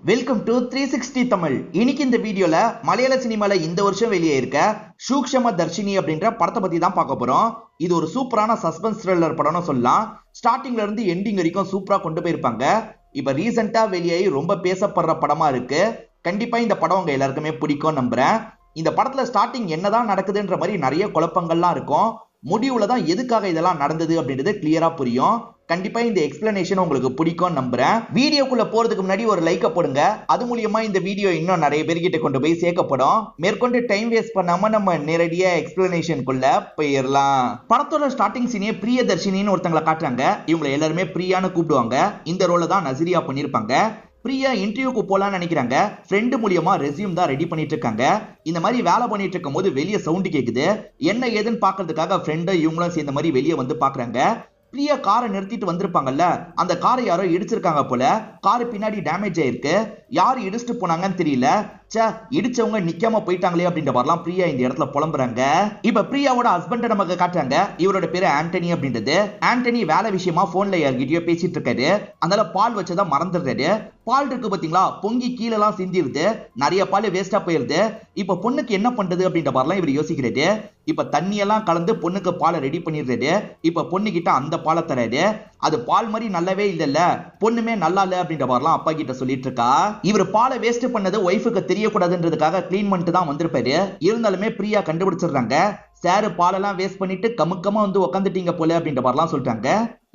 Welcome to 360 Tamil. இன்னைக்கு இந்த வீடியோல மலையாள சினிமால இந்த வருஷம் வெளியே இருக்க சூக்ஷம தர்ஷினி அப்படின்ற படத்தை பத்தி தான் பார்க்க போறோம். இது ஒரு சூப்பரான சஸ்பென்ஸ் த்ரில்லர் படம்னு சொல்லலாம். ஸ்டார்டிங்ல இருந்து எண்டிங் வரைக்கும் சூப்பரா கொண்டு போயிருப்பாங்க. இப்ப ரீசெண்டா வெளியாகி ரொம்ப பேசப்படுற படமா இருக்கு. கண்டிப்பா இந்த படம் உங்க எல்லாருக்குமே பிடிக்கும் நம்புறேன். இந்த படத்துல ஸ்டார்டிங் என்னதான் நடக்குதுன்ற மாதிரி நிறைய குழப்பங்கள்லாம் இருக்கும். முடிவுல தான் எதுக்காக இதெல்லாம் நடந்தது அப்படின்றது கிளியரா புரியும். கண்டிப்பா இந்த எக்ஸ்பிளனேஷன் உங்களுக்கு பிடிக்கும் நம்புறேன். வீடியோக்குள்ள போறதுக்கு முன்னாடி ஒரு லைக்க போடுங்க. அது மூலியமா இந்த வீடியோ இன்னும் நிறைய பேர்கிட்ட கொண்டு போய் சேர்க்கப்படும். மேற்கொண்டு டைம் வேஸ்ட் பண்ணாம நம்ம நேரடியா எக்ஸ்பிளனேஷனுக்குள்ள போயிடலாம். படத்தோட ஸ்டார்டிங் சீனே பிரியதர்ஷினின்னு ஒருத்தங்களை காட்டுறாங்க. இவங்களை எல்லாருமே பிரியான்னு கூப்பிடுவாங்க. இந்த ரோல தான் நசிரியா பண்ணிருப்பாங்க. பிரியா இன்டர்வியூக்கு போலான்னு நினைக்கிறாங்க. ஃப்ரெண்டு மூலியமா ரெஸ்யூம் தான் ரெடி பண்ணிட்டு இருக்காங்க. இந்த மாதிரி வேலை பண்ணிட்டு இருக்கும் போது வெளியே சவுண்ட் கேக்குது. என்ன ஏதுன்னு பாக்குறதுக்காக ஃப்ரெண்டு இவங்களும் சேர்ந்த மாதிரி வெளியே வந்து பாக்குறாங்க. பிரியா காரை நிறுத்திட்டு வந்திருப்பாங்கல்ல, அந்த காரை யாரோ இடிச்சிருக்காங்க போல. காரு பின்னாடி டேமேஜ் ஆயிருக்கு. யாரு இடிச்சிட்டு போனாங்கன்னு தெரியல. இடிச்சவங்க நிக்காம போயிட்டாங்களே அப்படின்ற மாதிரிலாம் பிரியா இந்த இடத்துல புலம்புறாங்க. இப்ப பிரியாவோட ஹஸ்பண்ட நமக்கு காட்டுறாங்க. இவரோட பேரு ஆண்டனி அப்படின்றது. ஆண்டனி வேலை விஷயமா போன்ல யார்கிட்டயோ பேசிட்டு இருக்காரு. அதனால பால் வச்சதா மறந்துடுறாரு. பால் இருக்கு பாத்தீங்களா, பொங்கி கீழே எல்லாம் சிந்திருது. நிறைய பால் வேஸ்டா போயிருது. இப்ப பொண்ணுக்கு என்ன பண்றது அப்படின்ற மாதிரிலாம் இவர் யோசிக்கிறாரு. இப்ப தண்ணி எல்லாம் கலந்து பொண்ணுக்கு பாலை ரெடி பண்ணிடுறாரு. இப்ப பொண்ணு கிட்ட அந்த பாலை தராரு. அது பால் மாதிரி நல்லாவே இல்ல, பொண்ணுமே நல்லா இல்ல அப்படின்ற மாதிரிலாம் அப்பா கிட்ட சொல்லிட்டு இருக்கா. இவர் பாலை வேஸ்ட் பண்ணது ஒய்ஃபுக்கு தெரியக்கூடாதுன்றதுக்காக கிளீன் பண்ணிட்டு தான் வந்திருப்பாரு. இருந்தாலுமே பிரியா கண்டுபிடிச்சிடுறாங்க. சாரு பாலெல்லாம் வேஸ்ட் பண்ணிட்டு கமுக்கமா வந்து உட்காந்துட்டீங்க போல அப்படின்ற மாதிரிலாம் சொல்றாங்க.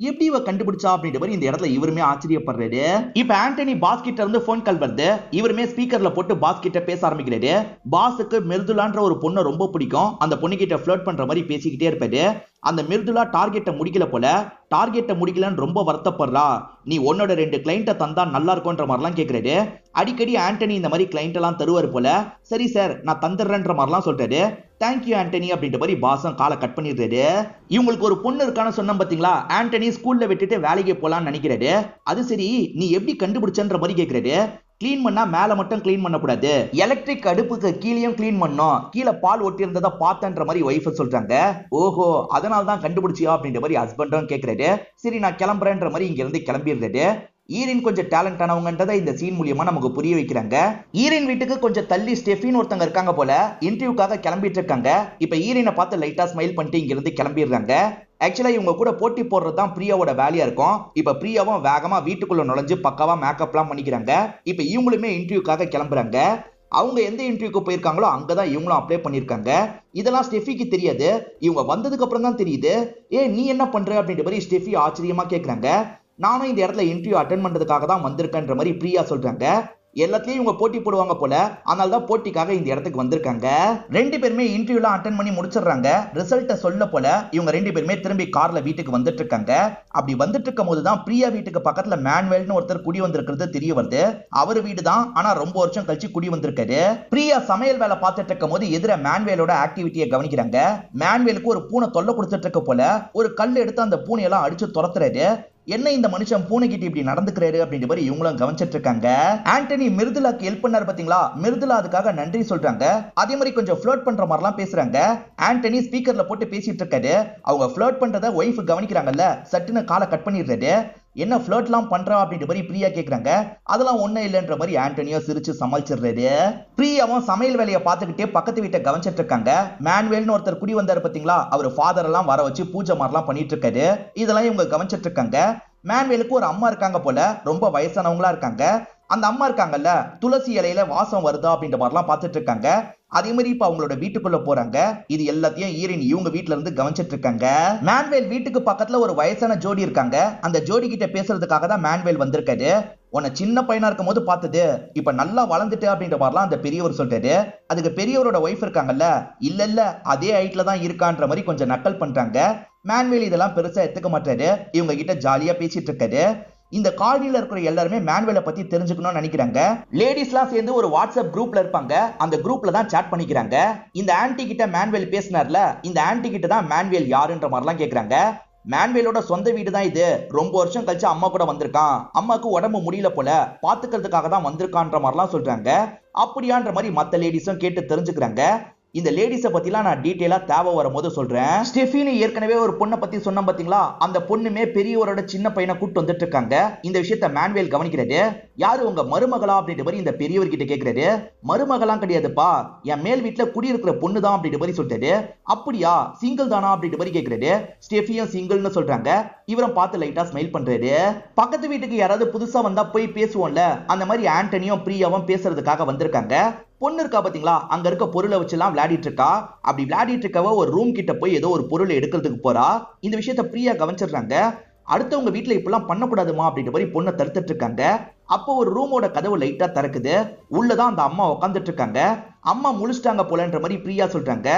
எப்படி இவ கண்டுபிடிச்சா அப்படின்ற மாதிரி இந்த இடத்துல இவருமே ஆச்சரியப்படுறாரு. இப்ப ஆண்டனி பாஸ் கிட்ட இருந்து போன் கால் வருது. இவருமே ஸ்பீக்கர்ல போட்டு பாஸ் கிட்ட பேச ஆரம்பிக்கிறாரு. பாஸுக்கு மிருதுலான்ற ஒரு பொண்ணை ரொம்ப பிடிக்கும். அந்த பொண்ணு கிட்ட ஃப்ளர்ட் பண்ற மாதிரி பேசிக்கிட்டே இருப்பாரு. அந்த மிருதுலா டார்கெட்டை முடிக்கல போல. டார்கெட்டை முடிக்கலன்னு ரொம்ப வருத்தப்படுறா. நீ உன்னோட 2 கிளைண்ட்டை தந்தா நல்லா இருக்கும்ன்ற மாதிரிலாம் கேட்கிறாரு. அடிக்கடி ஆண்டனி இந்த மாதிரி கிளைண்ட் எல்லாம் தருவார் போல. சரி சார் நான் தந்துடுறேன்ற மாதிரிலாம் சொல்றாரு. தேங்க்யூ ஆண்டனி அப்படின்ற மாதிரி பாசம் காலை கட் பண்ணிடுறாரு. இவங்களுக்கு ஒரு பொண்ணு இருக்கான்னு சொன்ன பாத்தீங்களா, ஆண்டனி ஸ்கூல்ல விட்டுட்டு வேலைக்கு போலான்னு நினைக்கிறாரு. அது சரி நீ எப்படி கண்டுபிடிச்சன்ற மாதிரி கேட்கிறாரு. கிளீன் பண்ணா மேல மட்டும் கிளீன் பண்ணக்கூடாது, எலக்ட்ரிக் அடுப்புக்கு கீழேயும் கிளீன் பண்ணும். கீழே பால் ஒட்டி இருந்ததை பார்த்தன்ற மாதிரி ஒய்ஃப் சொல்றாங்க. ஓஹோ அதனால தான் கண்டுபிடிச்சியா அப்படின்ற மாதிரி ஹஸ்பண்டும் கேட்கிறாரு. சரி நான் கிளம்புறேன்ற மாதிரி இங்க இருந்து கிளம்பிடுறாரு. ஈரின் கொஞ்சம் டேலண்ட் ஆனவங்கன்றதை இந்த சீன் மூலியமா நமக்கு புரிய வைக்கிறாங்க. ஈரின் வீட்டுக்கு கொஞ்சம் தள்ளி ஸ்டெஃபின்னு ஒருத்தங்க இருக்காங்க போல. இன்டர்வியூக்காக கிளம்பிட்டு இருக்காங்க. இப்ப ஈரினை பார்த்து லைட்டா ஸ்மைல் பண்ணிட்டு இங்க இருந்து கிளம்பிடுறாங்க. ஆக்சுவலா இவங்க கூட போட்டி போடுறது தான் பிரியாவோட வேலையா இருக்கும். இப்ப பிரியாவும் வேகமா வீட்டுக்குள்ள நுழைஞ்சு பக்காவா மேக்கப்லாம் பண்ணிக்கிறாங்க. இப்ப இவங்களுமே இன்டர்வியூக்காக கிளம்புறாங்க. அவங்க எந்த இன்டர்வியூக்கு போயிருக்காங்களோ அங்கதான் இவங்களும் அப்ளை பண்ணிருக்காங்க. இதெல்லாம் ஸ்டெஃபிக்கு தெரியாது. இவங்க வந்ததுக்கு அப்புறம் தான் தெரியுது. நீ என்ன பண்ற அப்படின்ற மாதிரி ஸ்டெஃபி ஆச்சரியமா கேட்கறாங்க. நானும் இந்த இடத்துல இன்டர்வியூ அட்டென்ட் பண்றதுக்காக தான் வந்திருக்கேன்ற மாதிரி பிரியா சொல்றாங்க. எல்லாத்தையும் இவங்க போட்டி போடுவாங்க போல. அதனால தான் போட்டிக்காக இந்த இடத்துக்கு வந்திருக்காங்க. 2 பேருமே இன்டர்வியூலாம் அட்டென்ட் பண்ணி முடிச்சிடுறாங்க. ரிசல்ட்டை சொல்ல போல இவங்க 2 பேருமே திரும்பி கார்ல வீட்டுக்கு வந்துட்டு இருக்காங்க. அப்படி வந்துட்டு இருக்கும் போதுதான் பிரியா வீட்டுக்கு பக்கத்துல மேன்வேல்னு ஒருத்தர் குடி வந்திருக்கிறது தெரிய வருது. அவர் வீடு தான், ஆனா ரொம்ப வருஷம் கழிச்சு குடி வந்திருக்காரு. பிரியா சமையல் வேலை பார்த்துட்டு இருக்கும் போது எதிர மேன்வேலோட ஆக்டிவிட்டியை கவனிக்கிறாங்க. மேன்வேலுக்கு ஒரு பூனை தொல்லை கொடுத்துட்டு இருக்க போல. ஒரு கல் எடுத்து அந்த பூனையெல்லாம் அடிச்சு துரத்துறாரு. என்ன இந்த மனுஷன் பூனை கிட்ட இப்படி நடந்துக்கிறாரு அப்படின்ற மாதிரி இவங்களும் கவனிச்சிட்டு இருக்காங்க. ஆண்டனி மிருதுலாக்கு ஹெல்ப் பண்ணாரு பாத்தீங்களா, மிருதுலா அதுக்காக நன்றி சொல்றாங்க. அதே மாதிரி கொஞ்சம் ஃப்ளர்ட் பண்ற மாதிரிலாம் பேசுறாங்க. ஆண்டனி ஸ்பீக்கர்ல போட்டு பேசிட்டு இருக்காரு. அவங்க ஃப்ளர்ட் பண்றத ஒய்ஃப் கவனிக்கிறாங்கல்ல, சட்டுன்னு காலை கட் பண்ணிடுறாரு. என்ன ஃப்ளர்ட்லாம் பண்றா அப்படின்ற மாதிரி பிரியா கேக்குறாங்க. அதெல்லாம் ஒண்ணும் இல்லைன்ற மாதிரி ஆண்டனியோ சிரிச்சு சமாளிச்சிடுறாரு. பிரியாவும் சமையல் வேலையை பார்த்துக்கிட்டே பக்கத்து வீட்டை கவனிச்சிட்டு இருக்காங்க. மேன்வேல்னு ஒருத்தர் குடி வந்தாரு பாத்தீங்களா, அவர் ஃபாதர் எல்லாம் வர வச்சு பூஜை மாதிரிலாம் பண்ணிட்டு இருக்காரு. இதெல்லாம் இவங்க கவனிச்சிட்டு இருக்காங்க. மேன்வேலுக்கு ஒரு அம்மா இருக்காங்க போல, ரொம்ப வயசானவங்களா இருக்காங்க. அந்த அம்மா இருக்காங்கல்ல, துளசி இலையில வாசம் வருதா அப்படின்ற மாதிரிலாம் பார்த்துட்டு இருக்காங்க. அதே மாதிரி இப்ப அவங்களோட வீட்டுக்குள்ள போறாங்க. இது எல்லாத்தையும் ஈரின் இவங்க வீட்டுல இருந்து கவனிச்சிட்டு இருக்காங்க. மேன்வேல் வீட்டுக்கு பக்கத்துல ஒரு வயசான ஜோடி இருக்காங்க. அந்த ஜோடி கிட்ட பேசுறதுக்காக தான் மேன்வேல் வந்திருக்காரு. உன்னை சின்ன பையனா இருக்கும் போது பார்த்தது, இப்ப நல்லா வளர்ந்துட்டு அப்படின்ற மாதிரிலாம் அந்த பெரியவர் சொல்றாரு. அதுக்கு பெரியவரோட ஒய்ஃப் இருக்காங்கல்ல, இல்ல அதே ஹைட்ல தான் இருக்கான்ற மாதிரி கொஞ்சம் நக்கல் பண்றாங்க. மேன்வேல் இதெல்லாம் பெருசா எடுத்துக்க மாட்டாரு. இவங்க கிட்ட ஜாலியா பேசிட்டு இருக்காரு. இந்த காலனில இருக்கிற எல்லாருமே மேன்வேலை பத்தி தெரிஞ்சுக்கணும்னு நினைக்கிறாங்க. லேடிஸ்லாம் சேர்ந்து ஒரு வாட்ஸ்அப் குரூப்ல இருப்பாங்க. அந்த குரூப்ல தான் சாட் பண்ணிக்கிறாங்க. இந்த ஆன்டி கிட்ட மேன்வேல் பேசினார்ல, இந்த ஆன்டி கிட்ட தான் மேன்வேல் யாருன்ற மாதிரிலாம் கேக்குறாங்க. மேன்வேலோட சொந்த வீடு தான் இது. ரொம்ப வருஷம் கழிச்சு அம்மா கூட வந்திருக்கான். அம்மாக்கு உடம்பு முடியல போல, பாத்துக்கிறதுக்காக தான் வந்திருக்கான்ற மாதிரிலாம் சொல்றாங்க. அப்படியான்ற மாதிரி மத்த லேடிஸும் கேட்டு தெரிஞ்சுக்கிறாங்க. இந்த லேடிஸை பத்திலாம் நான் டீடைலா தேவை வரும்போது சொல்றேன். ஸ்டெஃபின்னு ஏற்கனவே ஒரு பொண்ணை பத்தி சொன்ன பாத்தீங்களா, அந்த பொண்ணுமே பெரியவரோட சின்ன பையனை கூட்டு வந்துட்டு இருக்காங்க. இந்த விஷயத்த மேனுவேல் கவனிக்கிறாரு. யாரு உங்க மருமகளா அப்படின்ற மாதிரி இந்த பெரியவர்கிட்ட கேக்குறாரு. மருமகளாம் கிடையாதுப்பா, என் மேல் வீட்டுல குடியிருக்கிற பொண்ணு தான் அப்படின்ற மாதிரி சொல்லிட்டாரு. அப்படியா, சிங்கிள் தானா அப்படின்ற மாதிரி கேக்குறாரு. ஸ்டெஃபியும் சிங்கிள்னு சொல்றாங்க. இவரும் பார்த்து லைட்டா ஸ்மைல் பண்றாரு. பக்கத்து வீட்டுக்கு யாராவது புதுசா வந்தா போய் பேசுவோம்ல, அந்த மாதிரி ஆண்டனியும் பிரியாவும் பேசுறதுக்காக வந்திருக்காங்க. பொண்ணு இருக்கா பாத்தீங்களா, அங்க இருக்க பொருளை வச்செல்லாம் விளையாடிட்டு இருக்கா. அப்படி விளையாடிட்டு இருக்கவ ஒரு ரூம் கிட்ட போய் ஏதோ ஒரு பொருளை எடுக்கிறதுக்கு போறா. இந்த விஷயத்த பிரியா கவனிச்சிடுறாங்க. அடுத்தவங்க வீட்டுல இப்பெல்லாம் பண்ணக்கூடாதுமா அப்படின்ற மாதிரி பொண்ணை தடுத்துட்டு இருக்காங்க. அப்போ ஒரு ரூமோட கதவு லைட்டா திறக்குது. உள்ளதான் அந்த அம்மா உட்காந்துட்டு இருக்காங்க. அம்மா முழிச்சிட்டாங்க போலன்ற மாதிரி பிரியா சொல்றாங்க.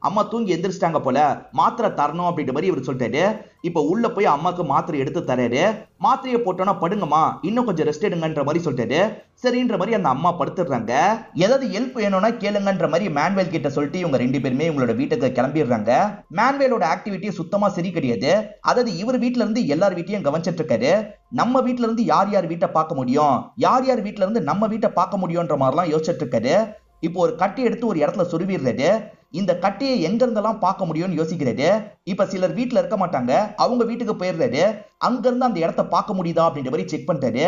அம்மா தூங்கி எந்திரிச்சிட்டாங்க போல, மாத்திரை தரணும் அப்படின்ற மாதிரி இவர் சொல்லிட்டாரு. இப்ப உள்ள போய் அம்மாக்கு மாத்திரை எடுத்து தராரு. மாத்திரையை போட்டோன்னா படுங்கம்மா, இன்னும் கொஞ்சம் ரெஸ்ட் எடுங்கன்ற மாதிரி சொல்லிட்டாரு. சரின்ற மாதிரி அந்த அம்மா படுத்துடுறாங்க. ஏதாவது ஹெல்ப் வேணும்னா கேளுங்கன்ற மாதிரி மேனுவேல் கிட்ட சொல்லிட்டு இவங்க ரெண்டு பேருமே இவங்களோட வீட்டுக்கு கிளம்பிடுறாங்க. மேனுவேலோட ஆக்டிவிட்டி சுத்தமா சரி கிடையாது. அதாவது இவர் வீட்டுல இருந்து எல்லார் வீட்டையும் கவனிச்சிட்டு இருக்காரு. நம்ம வீட்டுல இருந்து யார் யார் வீட்டை பார்க்க முடியும், யார் யார் வீட்டுல இருந்து நம்ம வீட்டை பார்க்க முடியும்ன்ற மாதிரிலாம் யோசிச்சுட்டு இருக்காரு. இப்போ ஒரு கட்டி எடுத்து ஒரு இடத்துல சொருவிடுறாரு. இந்த கட்டியை எங்க இருந்தெல்லாம் பார்க்க முடியும்னு யோசிக்கிறாரு. இப்ப சிலர் வீட்டுல இருக்க மாட்டாங்க, அவங்க வீட்டுக்கு போயிடுறாரு. அங்க இருந்து அந்த இடத்த பார்க்க முடியுதா அப்படின்ற மாதிரி செக் பண்றாரு.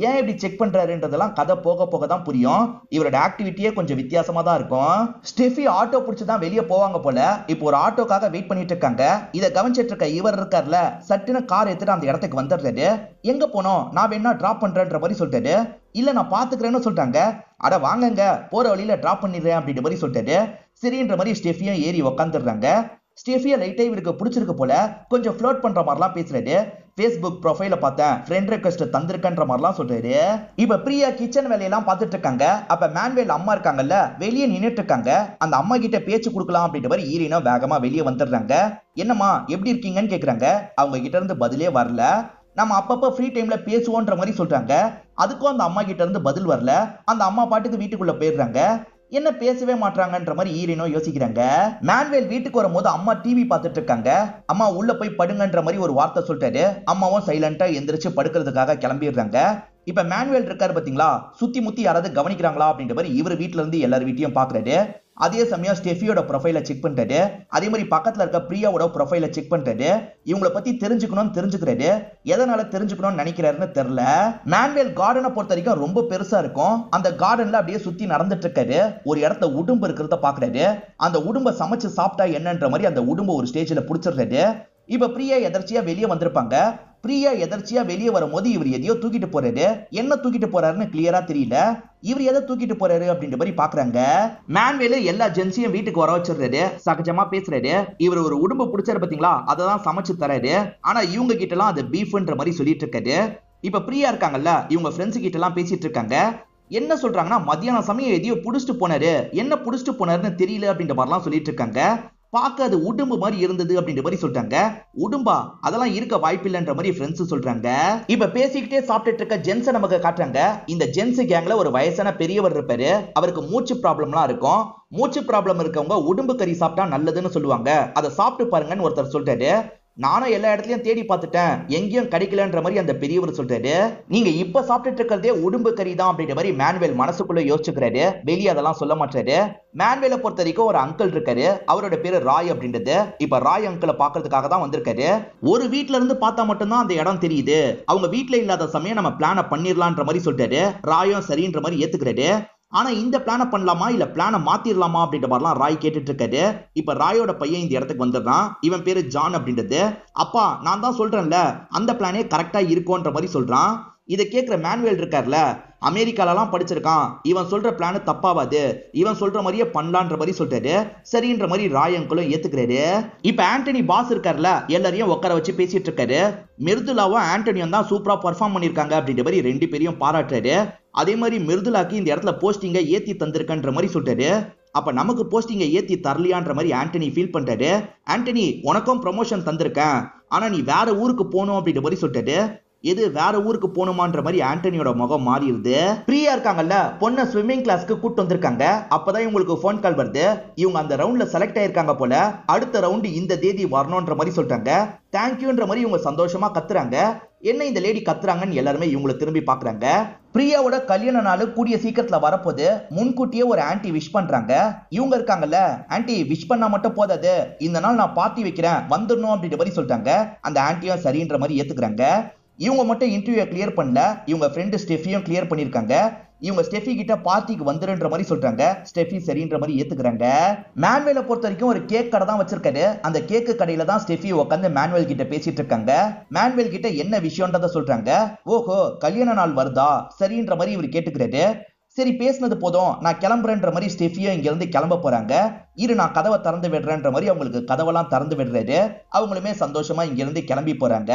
ஏன் இப்படி செக் பண்றாருன்றதெல்லாம் கதை போக போக தான் புரியும். இவரோட ஆக்டிவிட்டியே கொஞ்சம் வித்தியாசமா தான் இருக்கும். ஸ்டெஃபி ஆட்டோ பிடிச்சுதான் வெளியே போவாங்க போல. இப்போ ஒரு ஆட்டோக்காக வெயிட் பண்ணிட்டு இருக்காங்க. இதை கவனிச்சிட்டு இருக்க இவர் இருக்கார்ல, சட்டுன்னு கார் எடுத்துட்டு அந்த இடத்துக்கு வந்துடுறாரு. எங்க போனோம், நான் வேணா டிராப் பண்றேன்ற மாதிரி சொல்லிட்டாரு. இல்ல நான் பாத்துக்கிறேன்னு சொல்லிட்டாங்க. அட வாங்கங்க, போற வழியில டிராப் பண்ணிடுறேன் அப்படின்ற மாதிரி சொல்லிட்டாரு. சரின்ற மாதிரி ஸ்டெஃபியும் ஏறி உக்காந்துடுறாங்க. ஸ்டெஃபியா லைட்டா இவருக்கு பிடிச்சிருக்கு போல, கொஞ்சம் ஃப்ளோட் பண்ற மாதிரிலாம் பேசுறாரு. Facebook ப்ரொஃபைல பார்த்தேன், ஃப்ரெண்ட் ரெக்வெஸ்ட் தந்திருக்கன்ற மாதிரிலாம் சொல்றாரு. இப்ப பிரியா கிச்சன் வேலையெல்லாம் பார்த்துட்டு இருக்காங்க. அப்ப மேனுவேல் அம்மா இருக்காங்கல்ல, வெளியே நின்னுட்டு இருக்காங்க. அந்த அம்மா கிட்ட பேச்சு கொடுக்கலாம் அப்படின்ற மாதிரி ஈரினா வேகமா வெளியே வந்துடுறாங்க. என்னம்மா எப்படி இருக்கீங்கன்னு கேக்குறாங்க. அவங்க கிட்ட இருந்து பதிலே வரல. நம்ம அப்பப்ப ஃப்ரீ டைம்ல பேசுவோன்ற மாதிரி சொல்றாங்க. அதுக்கும் அந்த அம்மா கிட்ட இருந்து பதில் வரல. அந்த அம்மா பாட்டுக்கு வீட்டுக்குள்ள போயிடுறாங்க. என்ன பேசவே மாட்டாங்கன்ற மாதிரி ஈரினோ யோசிக்கிறாங்க. மேனுவேல் வீட்டுக்கு வரும்போது அம்மா டிவி பார்த்துட்டு இருக்காங்க. அம்மா உள்ள போய் படுங்கன்ற மாதிரி ஒரு வார்த்தை சொல்லிட்டாரு. அம்மாவும் சைலண்டா எந்திரிச்சு படுக்கிறதுக்காக கிளம்பிடுறாங்க. இப்ப மேனுவேல் இருக்காரு பாத்தீங்களா, சுத்தி முத்தி யாராவது கவனிக்கிறாங்களா அப்படின்ற மாதிரி இவர் வீட்டுல இருந்து எல்லார் வீட்டையும் பாக்குறாரு. அதே சமயம் ஸ்டெஃபியோட ப்ரொஃபைல செக் பண்றாரு. அதே மாதிரி பக்கத்துல இருக்க பிரியாவோட ப்ரொஃபைல செக் பண்றாரு. இவங்களை பத்தி தெரிஞ்சுக்கிறாரு. எதனால தெரிஞ்சுக்கணும்னு நினைக்கிறாருன்னு தெரியல. மேனுவேல் கார்டனை பொறுத்த வரைக்கும் ரொம்ப பெருசா இருக்கும். அந்த கார்டன்ல அப்படியே சுத்தி நடந்துட்டு இருக்காரு. ஒரு இடத்துல உடும்பு இருக்கிறத பாக்குறாரு. அந்த உடும்பை சமைச்சு சாப்பிட்டா என்னன்ற மாதிரி அந்த உடும்பை ஒரு ஸ்டேஜ்ல புடிச்சிடுறாரு. இப்ப பிரியா எதர்ச்சியா வெளியே வந்திருப்பாங்க. பிரியா எதர்ச்சியா வெளியே வரும்போது இவர் எதையோ தூக்கிட்டு போறாரு. என்ன தூக்கிட்டு போறாருன்னு கிளியரா தெரியல. இவர் எதை தூக்கிட்டு போறாரு அப்படின்ற மாதிரி பாக்குறாங்க. மேனுவேல் எல்லா ஜென்ஸையும் வீட்டுக்கு வர வச்சிடுறாரு. சகஜமா பேசுறாரு. இவர் ஒரு உடம்பு பிடிச்சாரு பாத்தீங்களா, அததான் சமைச்சு தராரு. ஆனா இவங்க கிட்ட எல்லாம் அது பீஃப்ன்ற மாதிரி சொல்லிட்டு இருக்காரு. இப்ப பிரியா இருக்காங்கல்ல, இவங்க ஃப்ரெண்ட்ஸ் கிட்ட எல்லாம் பேசிட்டு இருக்காங்க. என்ன சொல்றாங்கன்னா, மத்தியான சமயம் எதையோ புடிச்சிட்டு போனாரு, என்ன புடிச்சிட்டு போனாருன்னு தெரியல அப்படின்ற மாதிரிலாம் சொல்லிட்டு இருக்காங்க. பார்க்க அது உடும்பு மாதிரி இருந்தது அப்படின்ற மாதிரி சொல்றாங்க. உடும்பா, அதெல்லாம் இருக்க வாய்ப்பில்லைன்ற மாதிரி ஃப்ரெண்ட்ஸ் சொல்றாங்க. இப்ப பேசிக்கிட்டே சாப்பிட்டுட்டு இருக்க ஜென்ஸை நமக்கு காட்டுறாங்க. இந்த ஜென்ஸ் கேங்ல ஒரு வயசான பெரியவர் இருப்பாரு. அவருக்கு மூச்சு ப்ராப்ளம்லாம் இருக்கும். மூச்சு ப்ராப்ளம் இருக்கவங்க உடும்பு கறி சாப்பிட்டா நல்லதுன்னு சொல்லுவாங்க. அதை சாப்பிட்டு பாருங்கன்னு ஒருத்தர் சொல்றாரு. நானும் எல்லா இடத்துலயும் தேடி பார்த்துட்டேன், எங்கேயும் கிடைக்கலன்ற மாதிரி அந்த பெரியவர் சொல்றாரு. நீங்க இப்ப சாப்பிட்டுட்டு இருக்கிறதே உடும்பு கறி தான் அப்படின்ற மாதிரி மேனுவேல் மனசுக்குள்ள யோசிச்சுக்கிறாரு. வெளியே அதெல்லாம் சொல்ல மாட்டாரு. மேனுவேலை பொறுத்த வரைக்கும் ஒரு அங்கிள் இருக்காரு. அவரோட பேரு ராய் அப்படின்றது. இப்ப ராய் அங்கிளை பாக்குறதுக்காக தான் வந்திருக்காரு. ஒரு வீட்டுல இருந்து பார்த்தா மட்டும்தான் அந்த இடம் தெரியுது. அவங்க வீட்டுல இல்லாத சமயம் நம்ம பிளான பண்ணிடலான்ற மாதிரி சொல்லிட்டாரு. ராயும் சரின்ற மாதிரி ஏத்துக்கிறாரு. ஆனா இந்த பிளான பண்ணலாமா இல்ல பிளான மாத்திரலாமா அப்படின்ற மாதிரிலாம் ராய் கேட்டுட்டு இருக்காரு. இப்ப ராயோட பையன் இந்த இடத்துக்கு வந்துடுறான். இவன் பேரு ஜான் அப்படின்றது. அப்பா, நான் தான் சொல்றேன்ல, அந்த பிளானே கரெக்டா இருக்கும்ன்ற மாதிரி சொல்றான். இதை கேட்கிற மேனுவேல் இருக்கார்ல, அமெரிக்காலலாம் படிச்சிருக்கான், இவன் சொல்ற பிளான் தப்பாவாது, இவன் சொல்ற மாதிரியே பண்ணலான்ற மாதிரி சொல்றாரு. சரின்ற மாதிரி ராய் அங்கிளும் ஏத்துக்கிறாரு. இப்ப ஆண்டனி பாஸ் இருக்கார்ல, எல்லாரையும் உட்கார வச்சு பேசிட்டு இருக்காரு. மிருதுலாவும் ஆண்டனியும் தான் சூப்பரா பர்ஃபார்ம் பண்ணிருக்காங்க அப்படின்ற மாதிரி ரெண்டு பேரையும் பாராட்டுறாரு. அதே மாதிரி மிருதுலாக்கு இந்த இடத்துல போஸ்டிங்க ஏத்தி தந்திருக்கன்ற மாதிரி சொல்றாரு. அப்ப நமக்கு போஸ்டிங்க ஏத்தி தரலையான்ற மாதிரி ஆண்டனி ஃபீல் பண்றாரு. ஆண்டனி, உனக்கும் ப்ரமோஷன் தந்திருக்கேன், ஆனா நீ வேற ஊருக்கு போகணும் அப்படின்ற மாதிரி சொல்றாரு. எது வேற ஊருக்கு போகணுமான்ற மாதிரி ஆண்டனியோட முகம் மாறிடுது. பிரியா இருக்காங்கல்ல, பொண்ணை ஸ்விம்மிங் கிளாஸ்க்கு கூட்டு வந்திருக்காங்க. அப்பதான் இவங்களுக்கு போன் கால் வருது. இவங்க அந்த ரவுண்ட்ல செலக்ட் ஆயிருக்காங்க போல. அடுத்த ரவுண்டு இந்த தேதி வரணும்ன்ற மாதிரி சொல்றாங்க. தேங்க்யூன்ற மாதிரி இவங்க சந்தோஷமா கத்துறாங்க. என்ன இந்த லேடி கத்துறாங்கன்னு எல்லாருமே இவங்களை திரும்பி பாக்குறாங்க. பிரியாவோட கல்யாண நாள் கூடிய சீக்கிரத்துல வரப்போது முன்கூட்டியே ஒரு ஆன்டி விஷ் பண்றாங்க. இவங்க இருக்காங்கல்ல, ஆன்டி விஷ் பண்ணா மட்டும் போதாது, இந்த நாள் நான் பார்ட்டி வைக்கிறேன் வந்துடணும் அப்படின்ற மாதிரி சொல்லிட்டாங்க. அந்த ஆன்டியும் சரின்ற மாதிரி ஏத்துக்கிறாங்க. இவங்க மட்டும் இன்டர்வியூ கிளியர் பண்ணல, இவங்க ஃப்ரெண்டு ஸ்டெஃபியும் கிளியர் பண்ணிருக்காங்க. இவங்க ஸ்டெஃபி கிட்ட பார்ட்டிக்கு வந்துருன்ற மாதிரி சொல்றாங்க. ஸ்டெஃபி சரின்ற மாதிரி ஏத்துக்கிறாங்க. மேன்வேலை பொறுத்த வரைக்கும் ஒரு கேக் கடை தான் வச்சிருக்காரு. அந்த கேக்கு கடையில தான் ஸ்டெஃபி உட்காந்து மேன்வேல் கிட்ட பேசிட்டு இருக்காங்க. மேன்வேல் கிட்ட என்ன விஷயம்ன்றத சொல்றாங்க. ஓஹோ கல்யாண நாள் வருதா, சரின்ற மாதிரி இவர் கேட்டுக்கிறாரு. சரி பேசினது போதும், நான் கிளம்புறேன்ற மாதிரி ஸ்டெஃபியும் இங்க இருந்து கிளம்ப போறாங்க. இரு நான் கதவை திறந்து விடுறேன்ற மாதிரி அவங்களுக்கு கதவெல்லாம் திறந்து விடுறாரு. அவங்களுமே சந்தோஷமா இங்க இருந்து கிளம்பி போறாங்க.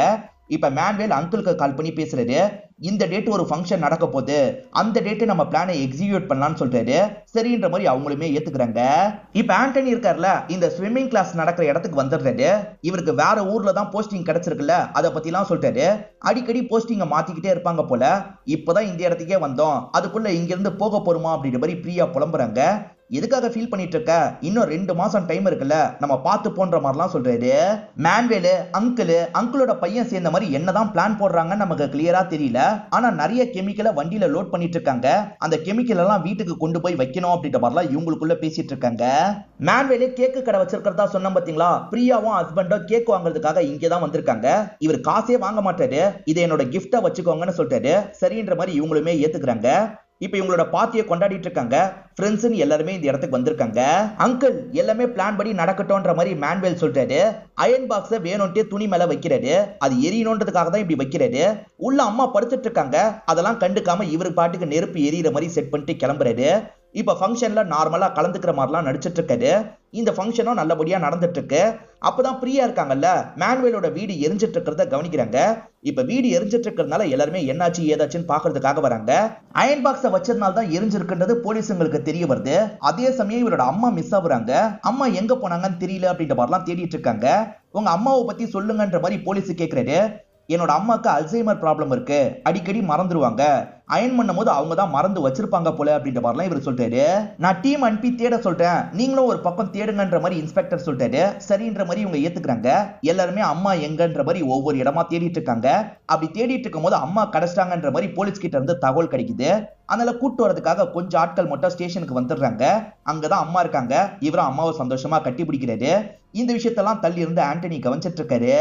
இப்ப மேன்வேல் அங்கிளுக்கு கால் பண்ணி பேசுறாரு. இந்த டேட் ஒரு ஃபங்க்ஷன் நடக்க போகுது, அந்த டேட்டு நம்ம பிளானை எக்ஸிக்யூட் பண்ணலாம்னு சொல்றாரு. சரின்ற மாதிரி அவங்களுமே ஏத்துக்கிறாங்க. இப்ப ஆண்டனி இருக்கார்ல, இந்த ஸ்விம்மிங் கிளாஸ் நடக்கிற இடத்துக்கு வந்துடுறாரு. இவருக்கு வேற ஊர்ல தான் போஸ்டிங் கிடைச்சிருக்குல்ல, அதை பத்தி எல்லாம் சொல்றாரு. அடிக்கடி போஸ்டிங்க மாத்திக்கிட்டே இருப்பாங்க போல. இப்பதான் இந்த இடத்துக்கே வந்தோம், அதுக்குள்ள இங்க இருந்து போக போறோமா அப்படின்ற மாதிரி பிரியா புலம்புறாங்க. எதுக்காக ஃபீல் பண்ணிட்டு இருக்க, இன்னும் 2 மாசம் டைம் இருக்குல்ல, நம்ம பார்த்து போன்ற மாதிரிலாம் சொல்றாரு. மேன்வேலு அங்கிளோட பையன் சேர்ந்த மாதிரி என்னதான் பிளான் போடுறாங்கன்னு நமக்கு கிளியரா தெரியல. ஆனா நிறைய கெமிக்கலை வண்டியில லோட் பண்ணிட்டு இருக்காங்க. அந்த கெமிக்கல் எல்லாம் வீட்டுக்கு கொண்டு போய் வைக்கணும் அப்படின்ற மாதிரிலாம் இவங்களுக்குள்ள பேசிட்டு இருக்காங்க. மேன்வேலு கேக்கு கடை வச்சிருக்கிறதா சொன்ன பாத்தீங்களா, பிரியாவும் ஹஸ்பண்டும் கேக் வாங்குறதுக்காக இங்கதான் வந்திருக்காங்க. இவர் காசே வாங்க மாட்டாரு, இதை என்னோட கிஃப்டா வச்சுக்கோங்கன்னு சொல்றாரு. சரின்ற மாதிரி இவங்களுமே ஏத்துக்கிறாங்க. இப்ப இவங்களோட பார்ட்டியை கொண்டாடிட்டு இருக்காங்க. ஃப்ரெண்ட்ஸ்னு எல்லாருமே இந்த இடத்துக்கு வந்திருக்காங்க. அங்கிள் எல்லாமே பிளான் படி நடக்கட்டும்ன்ற மாதிரி மேன்வேல் சொல்றாரு. அயன் பாக்ஸை வேணும்ட்டே துணி மேல வைக்கிறாரு. அது எரியணுன்றதுக்காக தான் இப்படி வைக்கிறாரு. உள்ள அம்மா படுத்துட்டு இருக்காங்க, அதெல்லாம் கண்டுக்காம இவரு பாட்டுக்கு நெருப்பு எரியற மாதிரி செட் பண்ணிட்டு கிளம்புறாரு. இப்ப ஃபங்க்ஷன்ல நார்மலா கலந்துக்கிற மாதிரிலாம் நடிச்சிட்டு இருக்காரு. இந்த ஃபங்க்ஷனும் நல்லபடியா நடந்துட்டு இருக்கு. அப்பதான் பிரியா இருக்காங்கல்ல, மேன்வேலோட வீடு எரிஞ்சிட்டு இருக்கிறத கவனிக்கிறாங்க. இப்ப வீடு எரிஞ்சிட்டு இருக்கிறதுனால எல்லாருமே என்னாச்சு ஏதாச்சுன்னு பாக்குறதுக்காக வராங்க. அயன் பாக்ஸை வச்சதுனால தான் எரிஞ்சிருக்குன்றது போலீஸுங்களுக்கு தெரிய வருது. அதே சமயம் இவரோட அம்மா மிஸ் ஆகுறாங்க. அம்மா எங்க போனாங்கன்னு தெரியல அப்படின்ற மாதிரிலாம் தேடிட்டு இருக்காங்க. உங்க அம்மாவை பத்தி சொல்லுங்கன்ற மாதிரி போலீஸ் கேட்கிறாரு. என்னோட அம்மாக்கு அல்சைமர் ப்ராப்ளம் இருக்கு, அடிக்கடி மறந்துடுவாங்க, அயன் பண்ணும் போது அவங்க தான் மறந்து வச்சிருப்பாங்க போல அப்படின்ற மாதிரிலாம் இவர் சொல்றாரு. நான் டீம் அனுப்பி தேட சொல்றேன், நீங்களும் ஒரு பக்கம் தேடுங்கன்ற மாதிரி இன்ஸ்பெக்டர் சொல்றாரு. சரின்ற மாதிரி இவங்க ஏத்துக்கிறாங்க. எல்லாருமே அம்மா எங்கன்ற மாதிரி ஒவ்வொரு இடமா தேடிட்டு இருக்காங்க. அப்படி தேடிட்டு இருக்கும் போது அம்மா கிடைச்சிட்டாங்கன்ற மாதிரி போலீஸ் கிட்ட இருந்து தகவல் கிடைக்குது. அதனால கூட்டு வரதுக்காக கொஞ்சம் ஆட்கள் மட்டும் ஸ்டேஷனுக்கு வந்துடுறாங்க. அங்கதான் அம்மா இருக்காங்க. இவரும் அம்மாவை சந்தோஷமா கட்டி பிடிக்கிறாரு. இந்த விஷயத்தெல்லாம் தள்ளி இருந்து ஆண்டனி கவனிச்சிட்டு இருக்காரு.